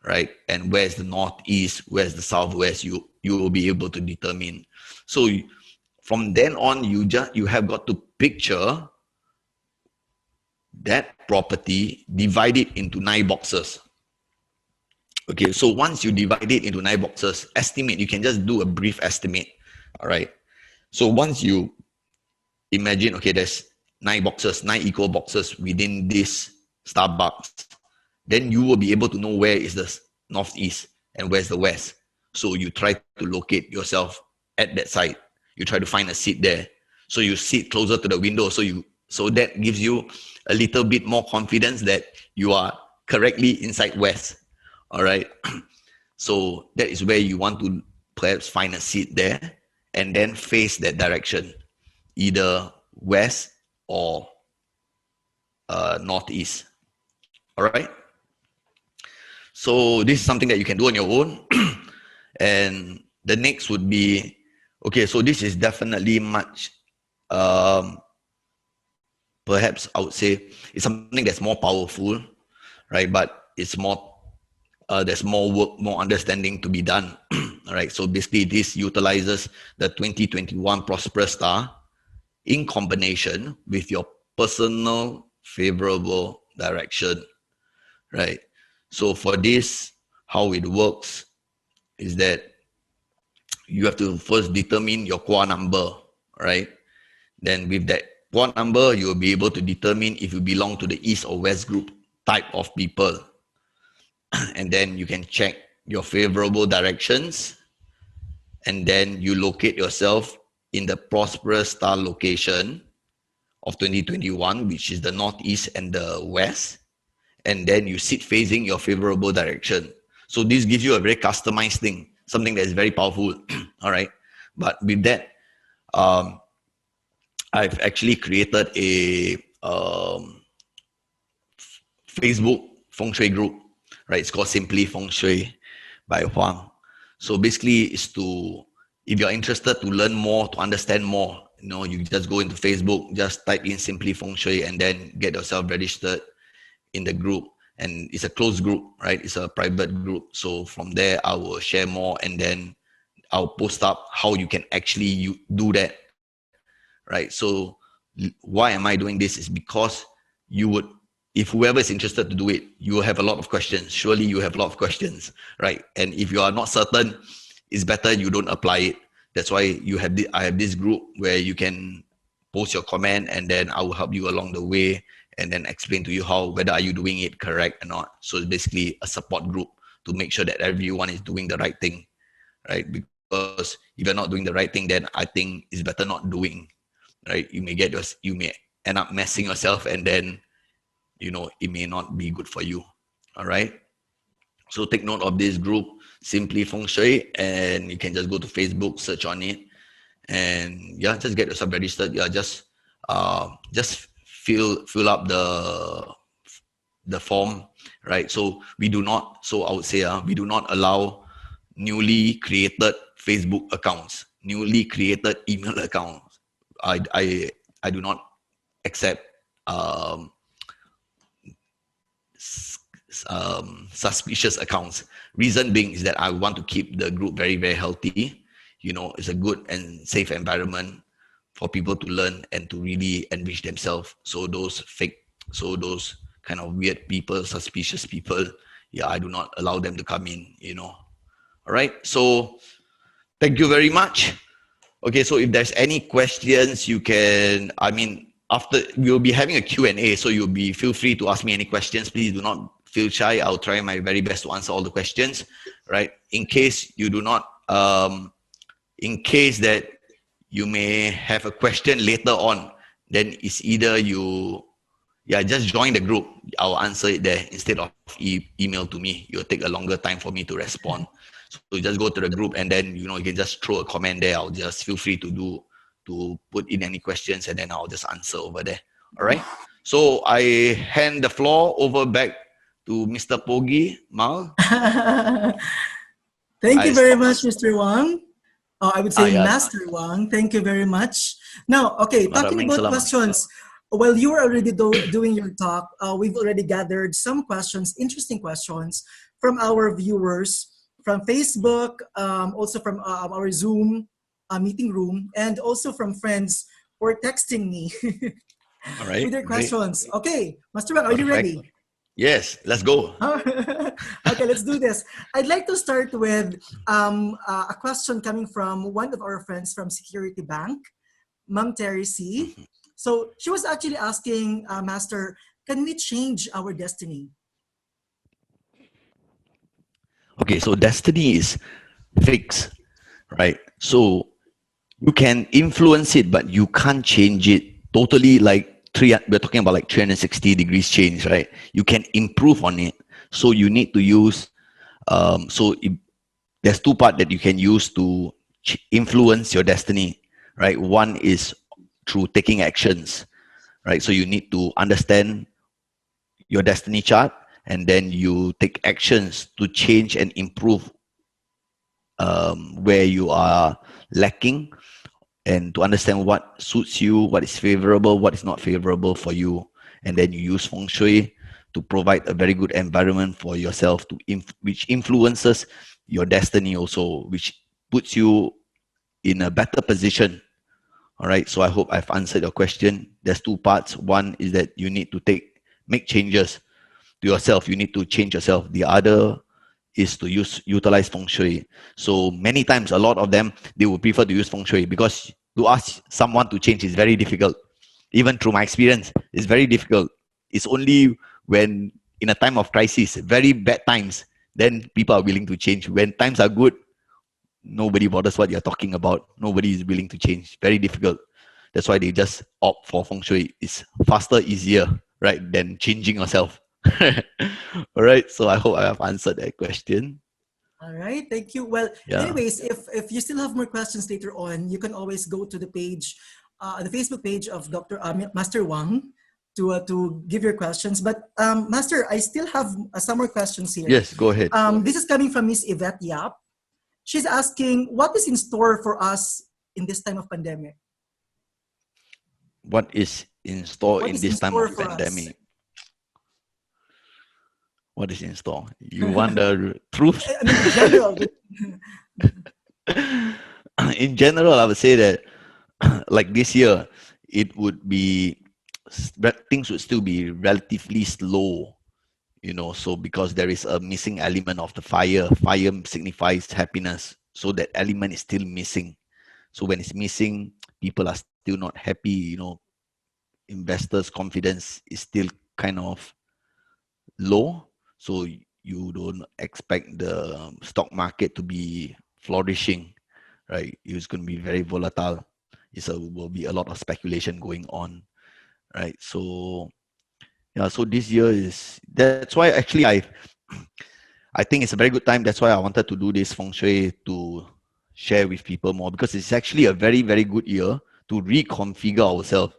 right? And where's the northeast, where's the southwest, you will be able to determine. So from then on, you have got to picture that property, divide it into 9 boxes. Okay, so once you divide it into 9 boxes, estimate, you can just do a brief estimate, all right? So once you imagine, okay, there's 9 boxes, 9 equal boxes within this Starbucks, then you will be able to know where is the northeast and where's the west. So you try to locate yourself at that site. You try to find a seat there. So you sit closer to the window. So that gives you a little bit more confidence that you are correctly inside west. All right. So that is where you want to perhaps find a seat there and then face that direction, either west or northeast. All right. So this is something that you can do on your own. And the next would be, okay, so this is definitely much, perhaps I would say it's something that's more powerful, right? But it's more, there's more work, more understanding to be done. All right. So basically this utilizes the 2021 Prosperous Star in combination with your personal favorable direction, right? So for this, how it works is that you have to first determine your core number, right? Then with that core number, you will be able to determine if you belong to the East or West group type of people. And then you can check your favorable directions. And then you locate yourself in the Prosperous Star location of 2021, which is the Northeast and the West. And then you sit facing your favorable direction. So this gives you a very customized thing, something that is very powerful. All right. But with that, I've actually created a Facebook Feng Shui group, right? It's called Simply Feng Shui by Huang. So basically it's to, if you're interested to learn more, to understand more, you just go into Facebook, just type in Simply Feng Shui and then get yourself registered in the group. And it's a closed group, right? It's a private group. So from there, I will share more and then I'll post up how you can actually do that, right? So why am I doing this is because you would, if whoever is interested to do it, you will have a lot of questions. Surely you have a lot of questions, right? And if you are not certain, it's better you don't apply it. That's why I have this group where you can post your comment and then I will help you along the way and then explain to you whether are you doing it correct or not. So it's basically a support group to make sure that everyone is doing the right thing, right? Because if you're not doing the right thing, then I think it's better not doing, right? You may end up messing yourself and then, it may not be good for you. All right. So take note of this group, Simply Feng Shui, and you can just go to Facebook, search on it, and yeah, just get yourself registered. Yeah, just fill up the form, right? So we do not. So I would say we do not allow newly created Facebook accounts, newly created email accounts. I do not accept suspicious accounts. Reason being is that I want to keep the group very, very healthy. You know, it's a good and safe environment for people to learn and to really enrich themselves. So those kind of weird people, suspicious people, yeah, I do not allow them to come in, you know. All right. So thank you very much. Okay, so if there's any questions, you can, I mean, after we'll be having a Q&A, so feel free to ask me any questions. Please do not feel shy. I'll try my very best to answer all the questions, right? In case you do not, in case that you may have a question later on, then it's either just join the group. I'll answer it there instead of email to me. It'll take a longer time for me to respond. So you just go to the group and then, you can just throw a comment there. I'll just feel free to put in any questions and then I'll just answer over there. All right. So I hand the floor over back to Mr. Pogi, Mal. Thank you very much, Mr. Wang. I would say Master Wang. Thank you very much. Now, okay, talking about questions. While you were already doing your talk, we've already gathered some questions, interesting questions from our viewers from Facebook, also from our Zoom meeting room, and also from friends who are texting me All right, with their questions. Great. Okay, Master Wang, are you ready? Yes, let's go. Okay, let's do this. I'd like to start with a question coming from one of our friends from Security Bank, Ma'am Terry C. So she was actually asking, Master, can we change our destiny? Okay, so destiny is fixed, right? So you can influence it, but you can't change it totally. We're talking about like 360 degrees change, right? You can improve on it. So you need to use, there's two parts that you can use to influence your destiny, right? One is through taking actions, right? So you need to understand your destiny chart and then you take actions to change and improve where you are lacking, and to understand what suits you, what is favorable, what is not favorable for you. And then you use Feng Shui to provide a very good environment for yourself, which influences your destiny also, which puts you in a better position. All right, so I hope I've answered your question. There's two parts. One is that you need to make changes to yourself. You need to change yourself. The other is to utilize Feng Shui. So many times, a lot of them, they would prefer to use Feng Shui because to ask someone to change is very difficult. Even through my experience, it's very difficult. It's only when in a time of crisis, very bad times, then people are willing to change. When times are good, nobody bothers what you're talking about. Nobody is willing to change. Very difficult. That's why they just opt for Feng Shui. It's faster, easier, right, than changing yourself. All right. So I hope I have answered that question. All right. Thank you. Well, anyways, if you still have more questions later on, you can always go to the page, the Facebook page of Dr. Master Wang to give your questions. But Master, I still have some more questions here. Yes, go ahead. This is coming from Miss Yvette Yap. She's asking, what is in store for us in this time of pandemic? What is in store in this time of pandemic? What is in store? You want the truth? In general. In general, I would say that like this year, things would still be relatively slow, so because there is a missing element of the fire. Fire signifies happiness. So that element is still missing. So when it's missing, people are still not happy, investors' confidence is still kind of low. So you don't expect the stock market to be flourishing, right? It's going to be very volatile. Will be a lot of speculation going on, right? So so this year that's why actually I think it's a very good time. That's why I wanted to do this Feng Shui to share with people more, because it's actually a very, very good year to reconfigure ourselves,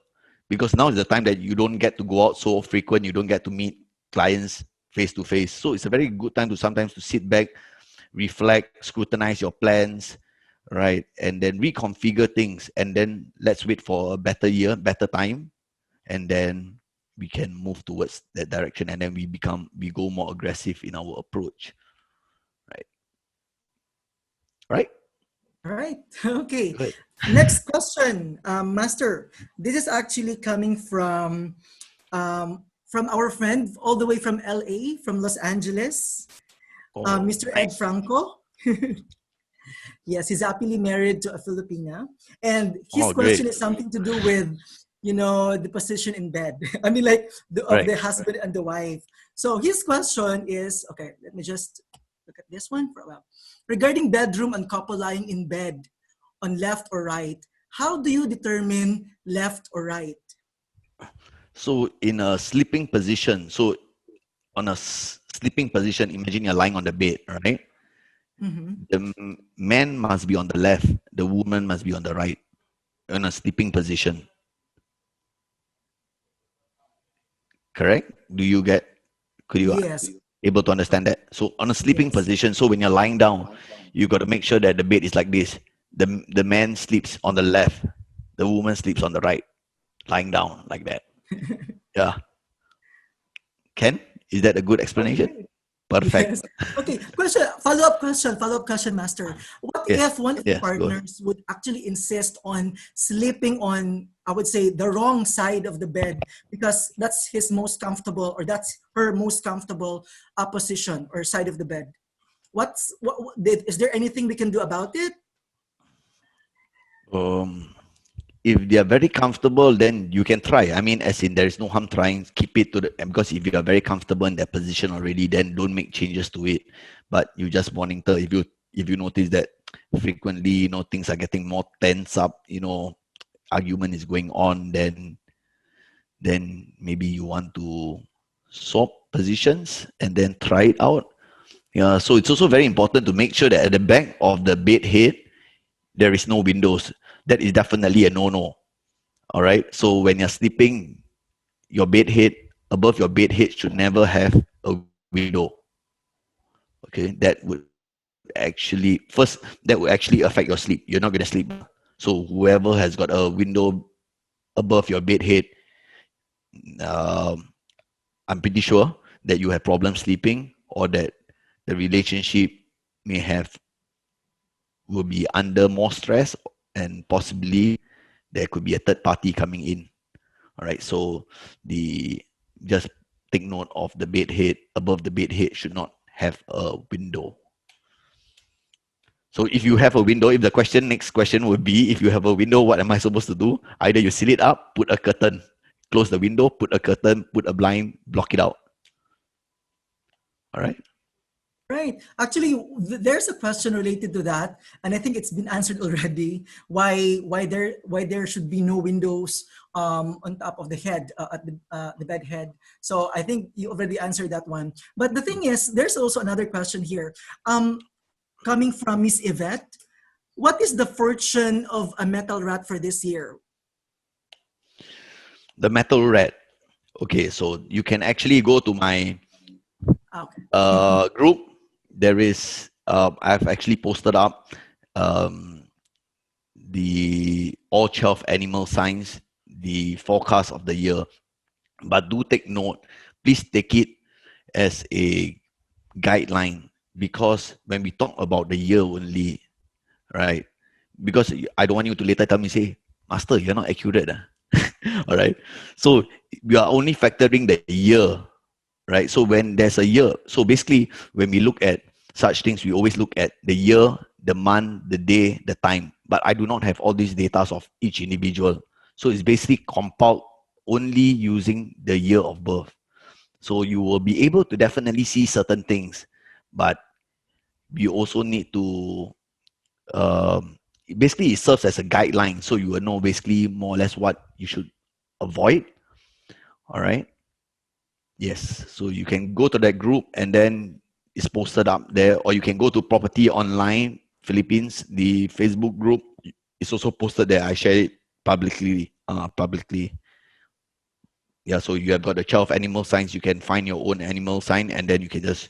because now is the time that you don't get to go out so frequent. You don't get to meet clients face to face. So it's a very good time to sometimes to sit back, reflect, scrutinize your plans, right? And then reconfigure things. And then let's wait for a better year, better time. and then we can move towards that direction, and then we go more aggressive in our approach, right? Right. Right. Okay. Good. Next question, Master. This is actually coming from our friend all the way from LA, from Los Angeles, Oh, Mr. Ed nice. Franco. Yes, he's happily married to a Filipina, and his Oh, question great. is something to do with, the position in bed. I mean, like of Right. the husband and the wife. So his question is, okay, let me just look at this one for a while. Regarding bedroom and couple lying in bed on left or right, how do you determine left or right? So in a sleeping position, so on a sleeping position, imagine you're lying on the bed, right? Mm-hmm. The man must be on the left, the woman must be on the right, in a sleeping position. Correct? Could you Yes, able to understand that? So on a sleeping yes. position, so when you're lying down, you got to make sure that the bed is like this. The man sleeps on the left, the woman sleeps on the right, lying down like that. Yeah. Ken, is that a good explanation? Okay. Perfect. Yes. Okay. Follow up question, Master. What Yes. if one of the Yes. Go ahead. partners would actually insist on sleeping on, I would say, the wrong side of the bed because that's his most comfortable or that's her most comfortable position or side of the bed? Is there anything we can do about it? Um, if they are very comfortable, then you can try. I mean, as in, there is no harm trying. Keep it to the, because if you are very comfortable in that position already, then don't make changes to it. But you just monitor. If you notice that frequently, things are getting more tense up, argument is going on, then maybe you want to swap positions and then try it out. Yeah. So it's also very important to make sure that at the back of the bed head there is no windows. That is definitely a no-no. All right. So when you're sleeping, your bed head above your bed head should never have a window. Okay, that would actually affect your sleep. You're not going to sleep. So whoever has got a window above your bed head, um, I'm pretty sure that you have problems sleeping, or that the relationship may have will be under more stress, and possibly there could be a third party coming in. All right, so the just take note of the bed head. Above the bed head should not have a window. So if you have a window, if the next question would be, if you have a window, what am I supposed to do? Either you seal it up, put a curtain, close the window, put a curtain, put a blind, block it out. All right. Right. Actually, there's a question related to that, and I think it's been answered already. Why there should be no windows on top of the head at the bed head. So I think you already answered that one. But the thing is, there's also another question here, coming from Miss Yvette. What is the fortune of a metal rat for this year? The metal rat. Okay, so you can actually go to my Okay. group. There is I've actually posted up um, the all 12 animal signs, the forecast of the year. But do take note, please take it as a guideline, because when we talk about the year only, right? Because I don't want you to later tell me, say, Master, you're not accurate. All right. So we are only factoring the year, right? So when there's a year, so basically when we look at such things, we always look at the year, the month, the day, the time. But I do not have all these data of each individual. So it's basically compiled only using the year of birth. So you will be able to definitely see certain things, but you also need to basically it serves as a guideline, so you will know basically more or less what you should avoid. All right. Yes, so you can go to that group, and then it's posted up there, or you can go to Property Online Philippines, the Facebook group. It's also posted there. I share it publicly. Yeah, so you have got the 12 animal signs. You can find your own animal sign, and then you can just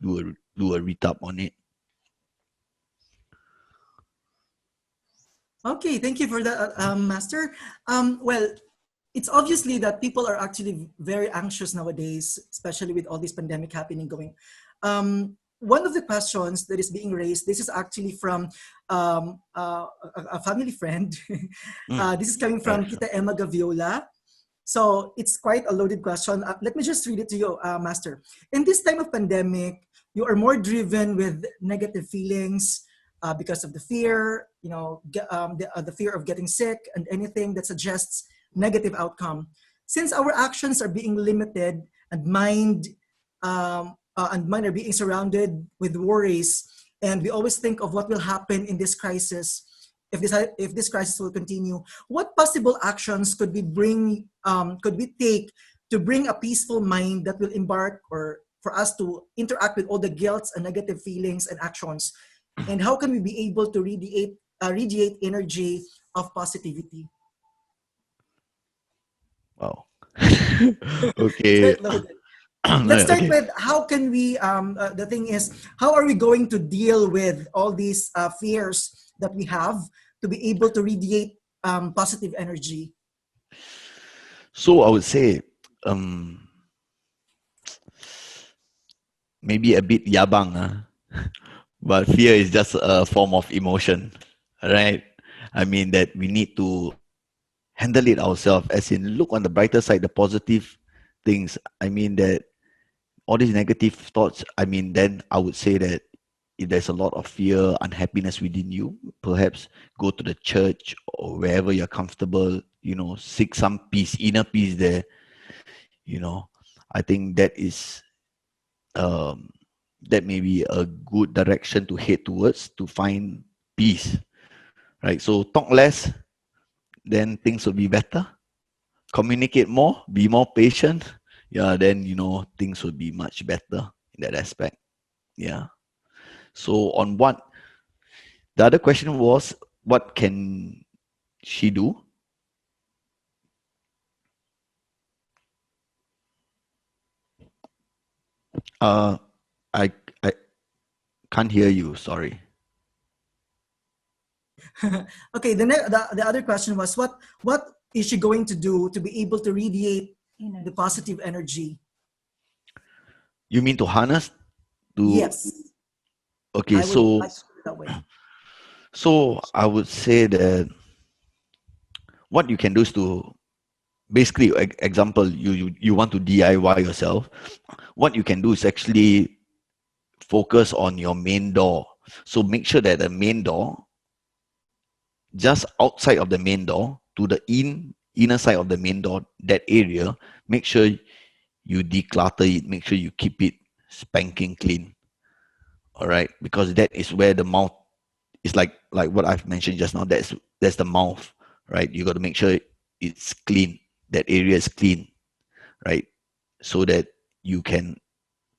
do a read up on it. Okay, thank you for that, Master. Well, it's obviously that people are actually very anxious nowadays, especially with all this pandemic happening going. One of the questions that is being raised, this is actually from a family friend. This is coming from Tita Emma Gaviola. So it's quite a loaded question. Let me just read it to you, Master. In this time of pandemic, you are more driven with negative feelings because of the fear, the fear of getting sick and anything that suggests negative outcome. Since our actions are being limited and mind are being surrounded with worries, and we always think of what will happen in this crisis if this crisis will continue. What possible actions could we take to bring a peaceful mind that will embark or for us to interact with all the guilt and negative feelings and actions? And how can we be able to radiate energy of positivity? Wow. Okay. Let's start Okay. with how can we, the thing is, how are we going to deal with all these fears that we have to be able to radiate positive energy? So I would say, maybe a bit yabang, but fear is just a form of emotion, right? I mean that we need to handle it ourselves, as in look on the brighter side, the positive things. I mean that all these negative thoughts, I mean, then I would say that if there's a lot of fear, unhappiness within you, perhaps go to the church or wherever you're comfortable, seek some peace, inner peace there. I think that may be a good direction to head towards to find peace, right? So talk less, then things will be better. Communicate more, be more patient. Yeah, then things will be much better in that aspect. Yeah. So on what the other question was, what can she do? Uh, I I can't hear you. Sorry. Okay, the other question was what is she going to do to be able to radiate the positive energy? You mean to harness to? Yes, Okay, I would like so to put it that way. I would say that what you can do is to basically, example, you want to DIY yourself. What you can do is actually focus on your main door. So make sure that the main door, just outside of the main door to the inner side of the main door, that area, make sure you declutter it, make sure you keep it spanking clean. All right, because that is where the mouth is, like what I've mentioned just now. That's the mouth, right? You got to make sure it's clean. That area is clean, right? So that you can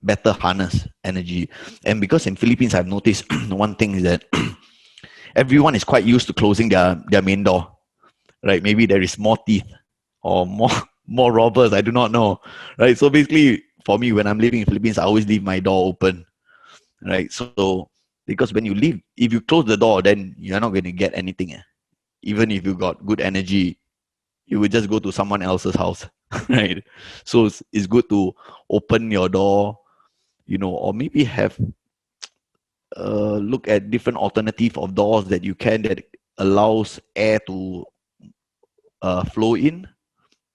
better harness energy. And because in Philippines, I've noticed one thing is that everyone is quite used to closing their main door, right? Maybe there is more teeth or more more robbers. I do not know, right? So basically, for me, when I'm living in Philippines, I always leave my door open, right? So because when you leave, if you close the door, then you're not going to get anything. Even if you got good energy, you would just go to someone else's house, right? So it's good to open your door, or maybe have look at different alternative of doors that you can that allows air to flow in,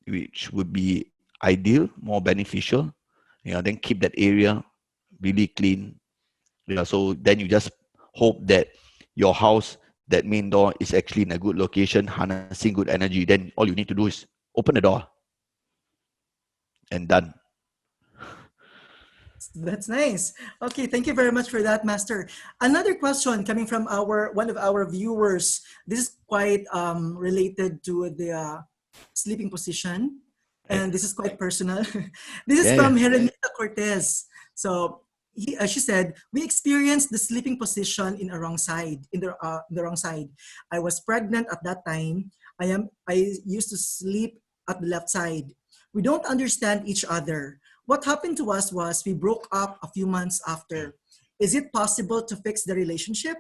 which would be ideal, more beneficial. Then keep that area really clean. So then you just hope that your house, that main door, is actually in a good location, harnessing good energy. Then all you need to do is open the door and done. That's nice. Okay, thank you very much for that, Master. Another question coming from one of our viewers. This is quite related to the sleeping position, Right? and this is quite personal. This is Yeah, from yeah. Herenita Cortez. So she said, we experienced the sleeping position in the wrong side. I was pregnant at that time. I used to sleep at the left side. We don't understand each other. What happened to us was we broke up a few months after. Is it possible to fix the relationship?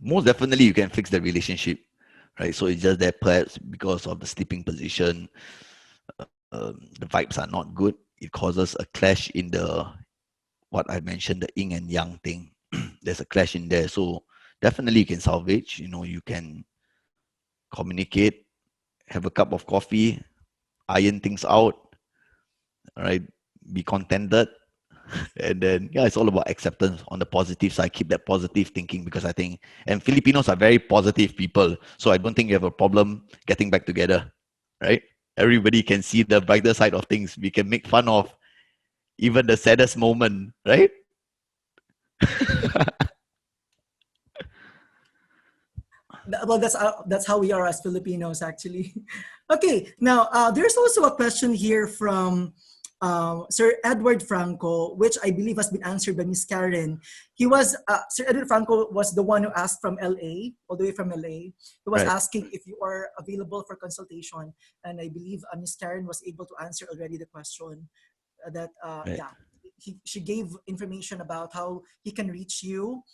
Most definitely you can fix the relationship, right? So it's just that perhaps because of the sleeping position, the vibes are not good. It causes a clash in the what I mentioned, the yin and yang thing. There's a clash in there. So definitely you can salvage. You can communicate, have a cup of coffee, iron things out, right? Be contented. And then, yeah, it's all about acceptance on the positive side. Keep that positive thinking because I think, and Filipinos are very positive people. So I don't think you have a problem getting back together, right? Everybody can see the brighter side of things. We can make fun of even the saddest moment, right? Well, that's how we are as Filipinos, actually. Okay, now there's also a question here from Sir Edward Franco, which I believe has been answered by Miss Karen. Sir Edward Franco was the one who asked from LA, all the way from LA. He was Right. asking if you are available for consultation, and I believe Miss Karen was able to answer already the question. That Right. yeah, she gave information about how he can reach you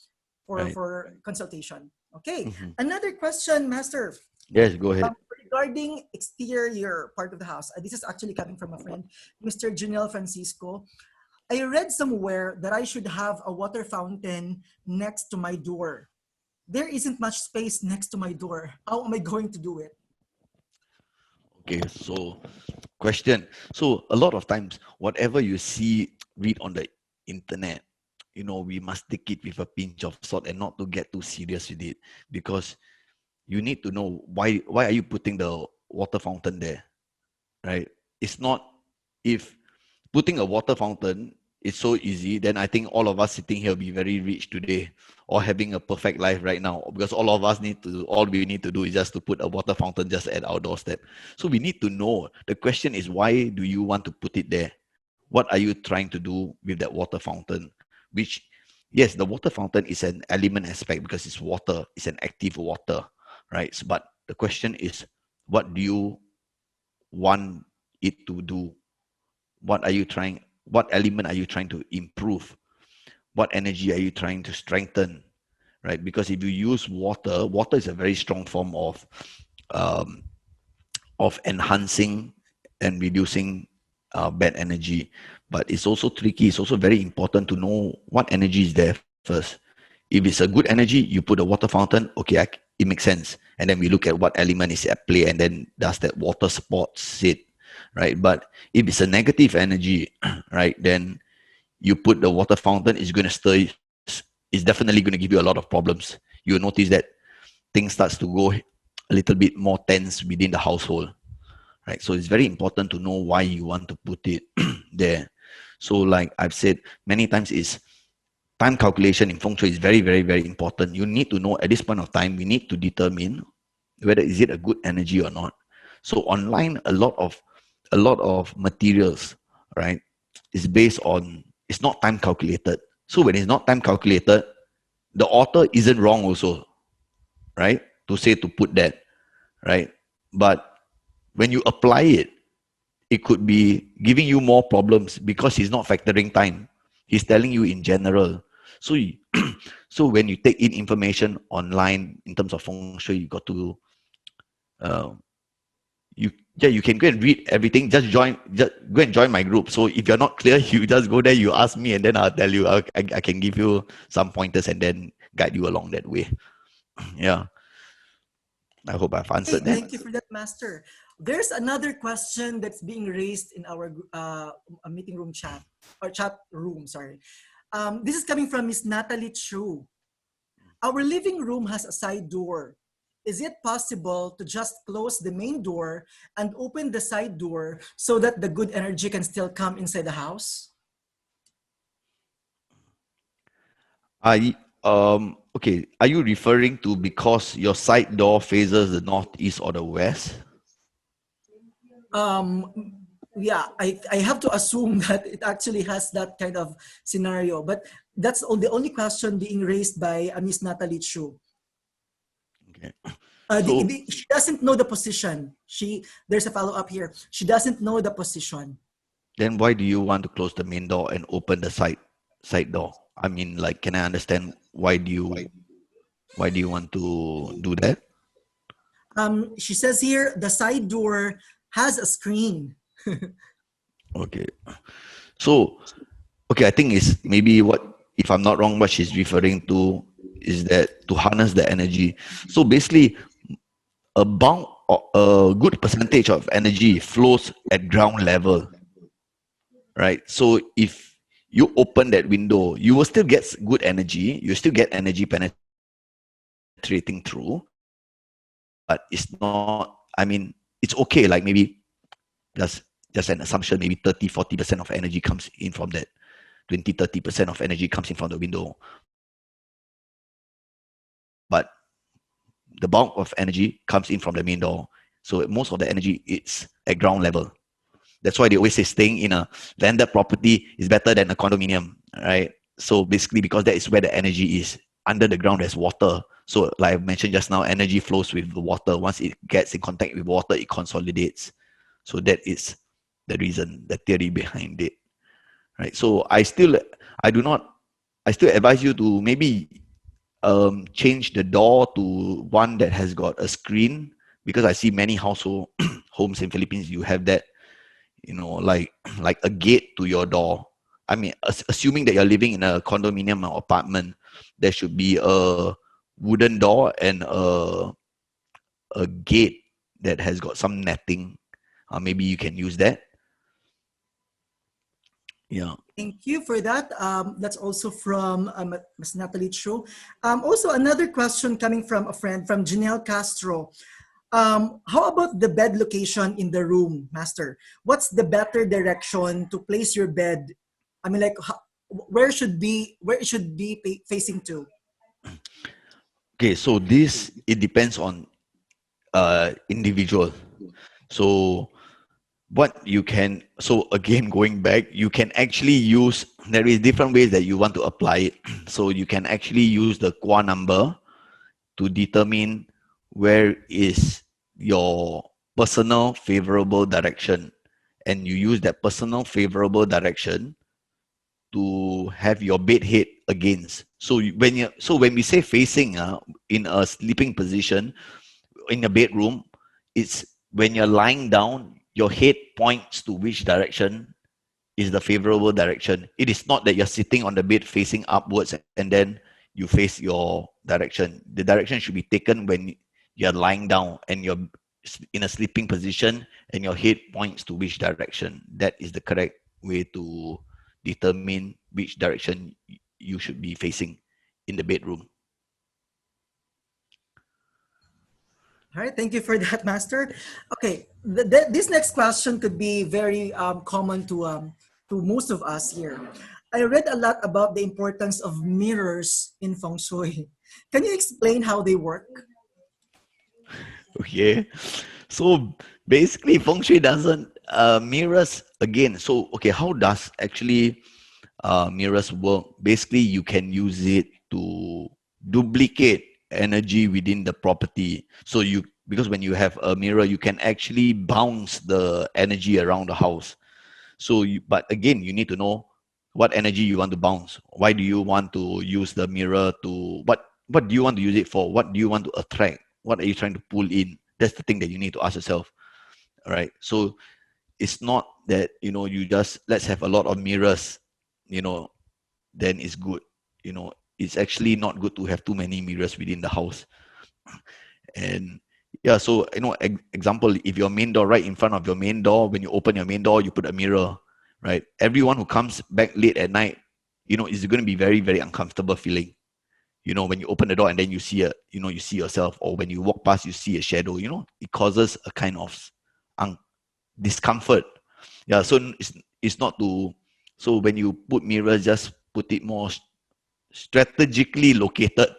Right. for consultation. Okay, Mhm. another question, Master. Yes, go ahead. Regarding exterior part of the house, this is actually coming from a friend, Mr. Junel Francisco. I read somewhere that I should have a water fountain next to my door. There isn't much space next to my door. How am I going to do it? Okay, so question. So a lot of times, whatever you see, read on the internet, we must take it with a pinch of salt and not to get too serious with it because you need to know why are you putting the water fountain there, right? It's not if putting a water fountain is so easy, then I think all of us sitting here will be very rich today or having a perfect life right now because all we need to do is just to put a water fountain just at our doorstep. So we need to know. The question is, why do you want to put it there? What are you trying to do with that water fountain? Which, yes, the water fountain is an element aspect because it's water, it's an active water, right? But the question is, what do you want it to do? What element are you trying to improve? What energy are you trying to strengthen, right? Because if you use water is a very strong form um, of enhancing and reducing bad energy. But it's also tricky. It's also very important to know what energy is there first. If it's a good energy, you put a water fountain, okay, it makes sense. And then we look at what element is at play and then does that water supports it, right? But if it's a negative energy, right, then you put the water fountain, it's definitely going to give you a lot of problems. You'll notice that things starts to go a little bit more tense within the household, right? So it's very important to know why you want to put it there. So like I've said many times is time calculation in feng shui is very, very, very important. You need to know at this point of time, we need to determine whether is it a good energy or not. So online, a lot of materials, right, is based on, it's not time calculated. So when it's not time calculated, the author isn't wrong also, right? To say to put that, right? But when you apply it, it could be giving you more problems because he's not factoring time. He's telling you in general. So, so when you take in information online in terms of feng shui, you got to uh, you can go and read everything. Just go and join my group. So if you're not clear, you just go there, you ask me, and then I'll tell you. I can give you some pointers and then guide you along that way. Yeah, I hope I've Hey, answered that. thank you for that, Master. There's another question that's being raised in our meeting room chat, or chat room, sorry. This is coming from Miss Natalie Chu. Our living room has a side door. Is it possible to just close the main door and open the side door so that the good energy can still come inside the house? Okay. Are you referring to because your side door faces the northeast or the west? Um, yeah, I have to assume that it actually has that kind of scenario, but that's the only question being raised by Miss Natalie Chu. Okay. So She doesn't know the position. There's a follow up here. She doesn't know the position. then why do you want to close the main door and open the side door? I mean, like, can I understand why do you want to do that? She says here the side door has a screen. Okay. So, okay, I think it's maybe what, if I'm not wrong, what she's referring to is that to harness the energy. So basically, a good percentage of energy flows at ground level, right? So if you open that window, you will still get good energy. You still get energy penetrating through, but it's not. I mean, it's okay. Like maybe just an assumption. Maybe 30-40% of energy comes in from that. 20-30% of energy comes in from the window. But the bulk of energy comes in from the main door. So most of the energy is at ground level. That's why they always say staying in a landed property is better than a condominium, right? So basically, because that is where the energy is. Under the ground, there's water. So like I mentioned just now, energy flows with the water. Once it gets in contact with water, it consolidates. So that is the reason, the theory behind it, right? So I still advise you to maybe change the door to one that has got a screen, because I see many household homes in Philippines, you have that, like a gate to your door. I mean, assuming that you're living in a condominium or apartment, there should be a wooden door and a gate that has got some netting. Maybe you can use that. Yeah. Thank you for that. That's also from Ms. Natalie Cho. Also, another question coming from a friend, from Janelle Castro. How about the bed location in the room, Master? What's the better direction to place your bed? I mean, like, where it should be facing to? Okay, so this, it depends on individual. So so again, going back, you can actually use, there is different ways that you want to apply it. So you can actually use the qua number to determine where is your personal favorable direction, and you use that personal favorable direction to have your bed head against. So when we say facing, in a sleeping position in a bedroom, it's when you're lying down, your head points to which direction is the favorable direction. It is not that you're sitting on the bed facing upwards and then you face your direction. The direction should be taken when you're lying down and you're in a sleeping position and your head points to which direction. That is the correct way to determine which direction you should be facing in the bedroom. All right, thank you for that, Master. Okay, this next question could be very common to most of us here. I read a lot about the importance of mirrors in feng shui. Can you explain how they work? Okay. So basically, feng shui doesn't mirrors again. So okay, how does actually mirrors work? Basically, you can use it to duplicate energy within the property. So because when you have a mirror, you can actually bounce the energy around the house. So but again, you need to know what energy you want to bounce. Why do you want to use the mirror to what do you want to use it for? What do you want to attract? What are you trying to pull in? That's the thing that you need to ask yourself. All right. So it's not that you just let's have a lot of mirrors, you know, then it's good. It's actually not good to have too many mirrors within the house. And yeah, so example, if your main door, right in front of your main door, when you open your main door, you put a mirror, right? Everyone who comes back late at night, is going to be very, very uncomfortable feeling. When you open the door and then you see you see yourself, or when you walk past, you see a shadow. It causes a kind of discomfort. Yeah, so it's not to. So when you put mirrors, just put it more strategically located,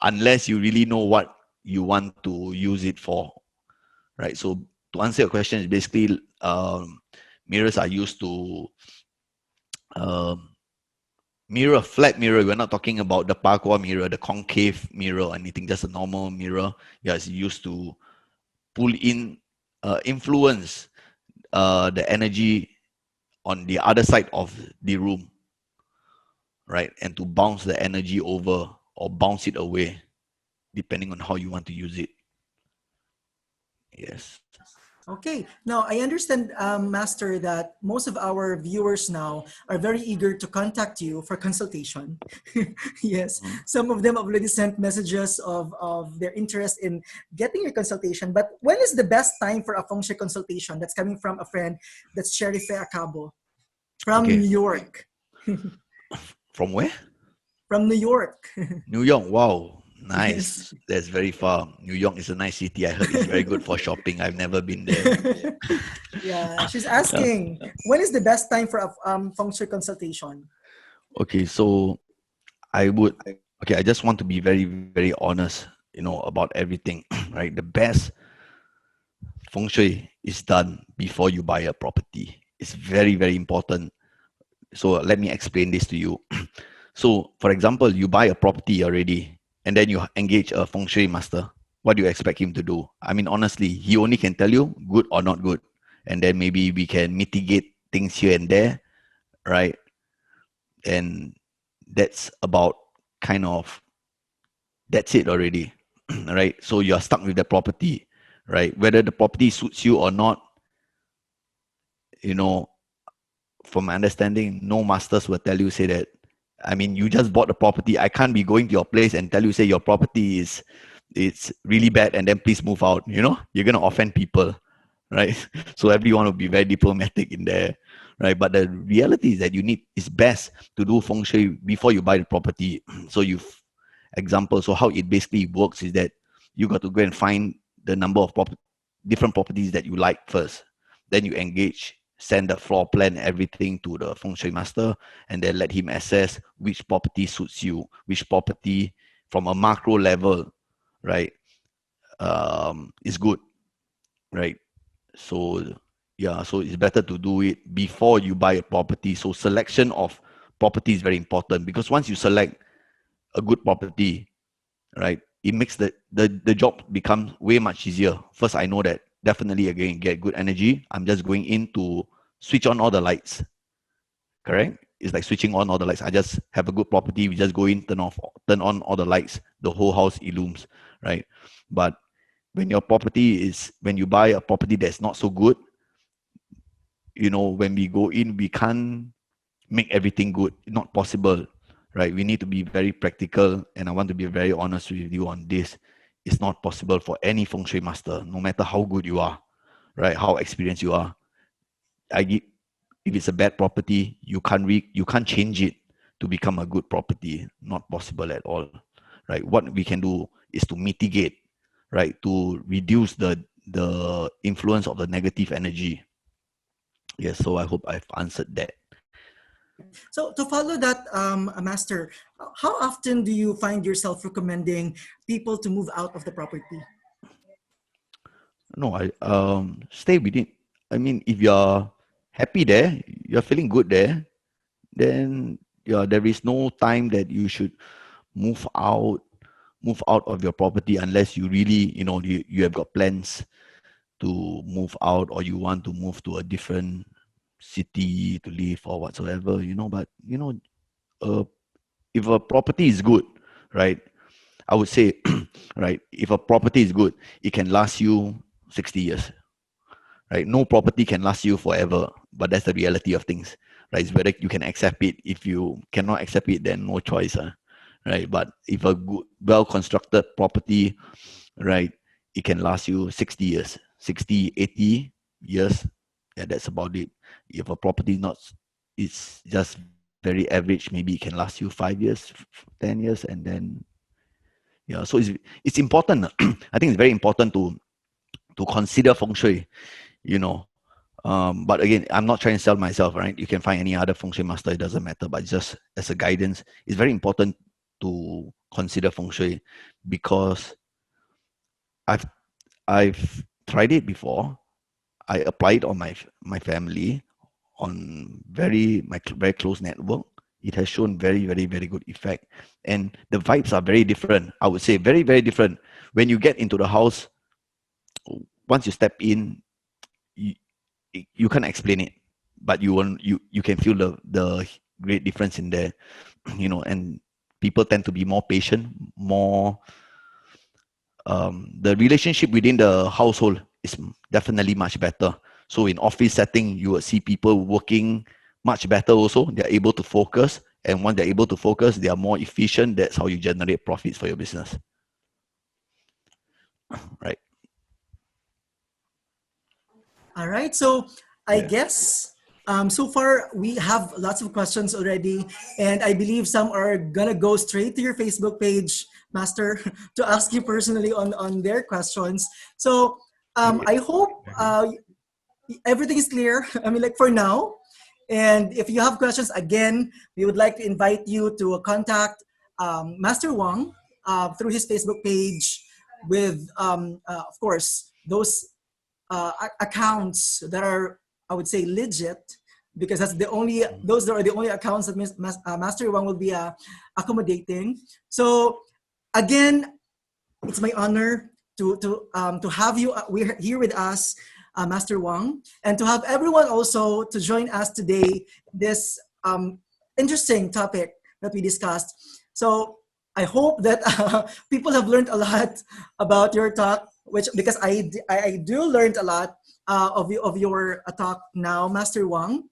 unless you really know what you want to use it for, right? So to answer your question, is basically mirrors are used to um, flat mirror. We're not talking about the parkour mirror, the concave mirror, or anything. Just a normal mirror. Yeah, it's used to pull in, influence the energy on the other side of the room, right? And to bounce the energy over or bounce it away, depending on how you want to use it. Yes. Okay. Now, I understand, Master, that most of our viewers now are very eager to contact you for consultation. Yes. Mhm. Some of them have already sent messages of their interest in getting your consultation. But when is the best time for a feng shui consultation? That's coming from a friend, that's Sherife Acabo from Okay. New York. From where? From New York. New York. Wow. Yes. Nice. That's very far. New York is a nice city. I heard it's very good for shopping. I've never been there. Yeah, she's Yeah. asking, when is the best time for a feng shui consultation? Okay. So I would, okay, I just want to be very, very honest, about everything, right? The best feng shui is done before you buy a property. It's very, very important. So let me explain this to you. So, for example, you buy a property already, and then you engage a feng shui master. What do you expect him to do? I mean, honestly, he only can tell you good or not good, and then maybe we can mitigate things here and there, right? And that's about kind of that's it already, right? So you're stuck with the property, right? Whether the property suits you or not, you know, from my understanding, no masters will tell you say that. I mean, you just bought the property. I can't be going to your place and tell you say your property is it's really bad and then please move out. You're gonna offend people, right? So everyone will be very diplomatic in there, right? But the reality is that it's best to do feng shui before you buy the property. So example, so how it basically works is that you got to go and find the number of different properties that you like first. Then you engage, send the floor plan, everything to the feng shui master, and then let him assess which property suits you, which property from a macro level, right, is good, right? So yeah, so it's better to do it before you buy a property. So selection of property is very important because once you select a good property, right, it makes the job become way much easier. First, I know that definitely again get good energy. I'm just going in to switch on all the lights. Correct? It's like switching on all the lights. I just have a good property. We just go in, turn on all the lights. The whole house illums, right? But when you buy a property that's not so good, when we go in, we can't make everything good. Not possible, right? We need to be very practical, and I want to be very honest with you on this. It's not possible for any feng shui master, no matter how good you are, right? How experienced you are. If it's a bad property, you can't change it to become a good property. Not possible at all, right? What we can do is to mitigate, right? To reduce the influence of the negative energy. Yes, so I hope I've answered that. So to follow that, Master, how often do you find yourself recommending people to move out of the property? No, I stay within. I mean, if you're happy there, you're feeling good there, then yeah, there is no time that you should move out, move out of your property unless you really, you have got plans to move out or you want to move to a different city to live or whatsoever, But uh, if a property is good, right? I would say, right, if a property is good, it can last you 60 years, right? No property can last you forever, but that's the reality of things, right? It's whether you can accept it. If you cannot accept it, then no choice, right? But if a good, well-constructed property, right, it can last you 60 years, 60, 80 years. Yeah, that's about it. If a property is not, it's just very average, maybe it can last you 5 years, 10 years, and then yeah. So it's important. I think it's very important to consider feng shui, you know. But again, I'm not trying to sell myself, right? You can find any other feng shui master, it doesn't matter. But just as a guidance, it's very important to consider feng shui because I've I've tried it before. I applied on my family, on my very close network. It has shown very, very, very good effect, and the vibes are very different. I would say very, very different. When you get into the house, once you step in, you, you can't explain it, but you can feel the great difference in there, and people tend to be more patient, more the relationship within the household is definitely much better. So in office setting, you will see people working much better also. They're able to focus. And when they're able to focus, they are more efficient. That's how you generate profits for your business. Right. All right. So I guess so far we have lots of questions already, and I believe some are gonna go straight to your Facebook page, Master, to ask you personally on their questions. So I hope everything is clear. I mean, like for now. And if you have questions, again, we would like to invite you to contact Master Huang through his Facebook page with, of course, those accounts that are, I would say, legit, because that's the only those are the only accounts that Master Huang will be accommodating. So again, it's my honor to have you we're here with us, Master Huang, and to have everyone also to join us today. This interesting topic that we discussed. So I hope that people have learned a lot about your talk, which because I do learned a lot of your talk now, Master Huang.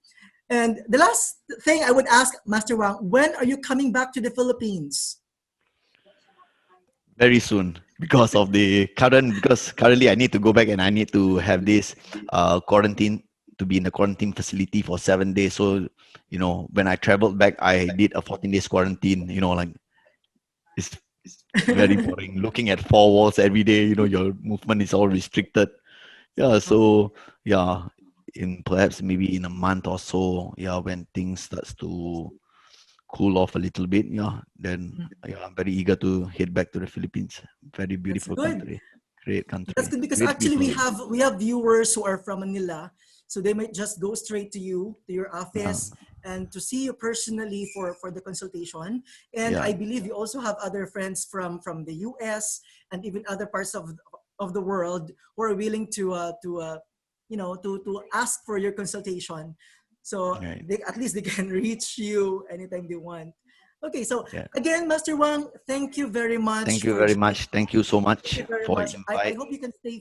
And the last thing I would ask Master Huang, when are you coming back to the Philippines? Very soon, because of the because currently I need to go back and I need to have this quarantine, to be in the quarantine facility for 7 days. So, when I traveled back, I did a 14 days quarantine. Like, it's very boring looking at four walls every day. Your movement is all restricted. Yeah. So yeah, in perhaps maybe in a month or so, yeah, when things starts to cool off a little bit, yeah, then yeah, I'm very eager to head back to the Philippines. Very That's beautiful good. country, great That's country, good because great actually people. we have viewers who are from Manila, so they might just go straight to you to your Uh, office and to see you personally for the consultation. And yeah, I believe you also have other friends from the U.S. and even other parts of the world who are willing to ask for your consultation. So right. at least they can reach you anytime they want. Okay, so Yeah. again, Master Wang, thank you very Thank much you for very joining. much. Thank you so Thank much you very for much. I invite. hope you can stay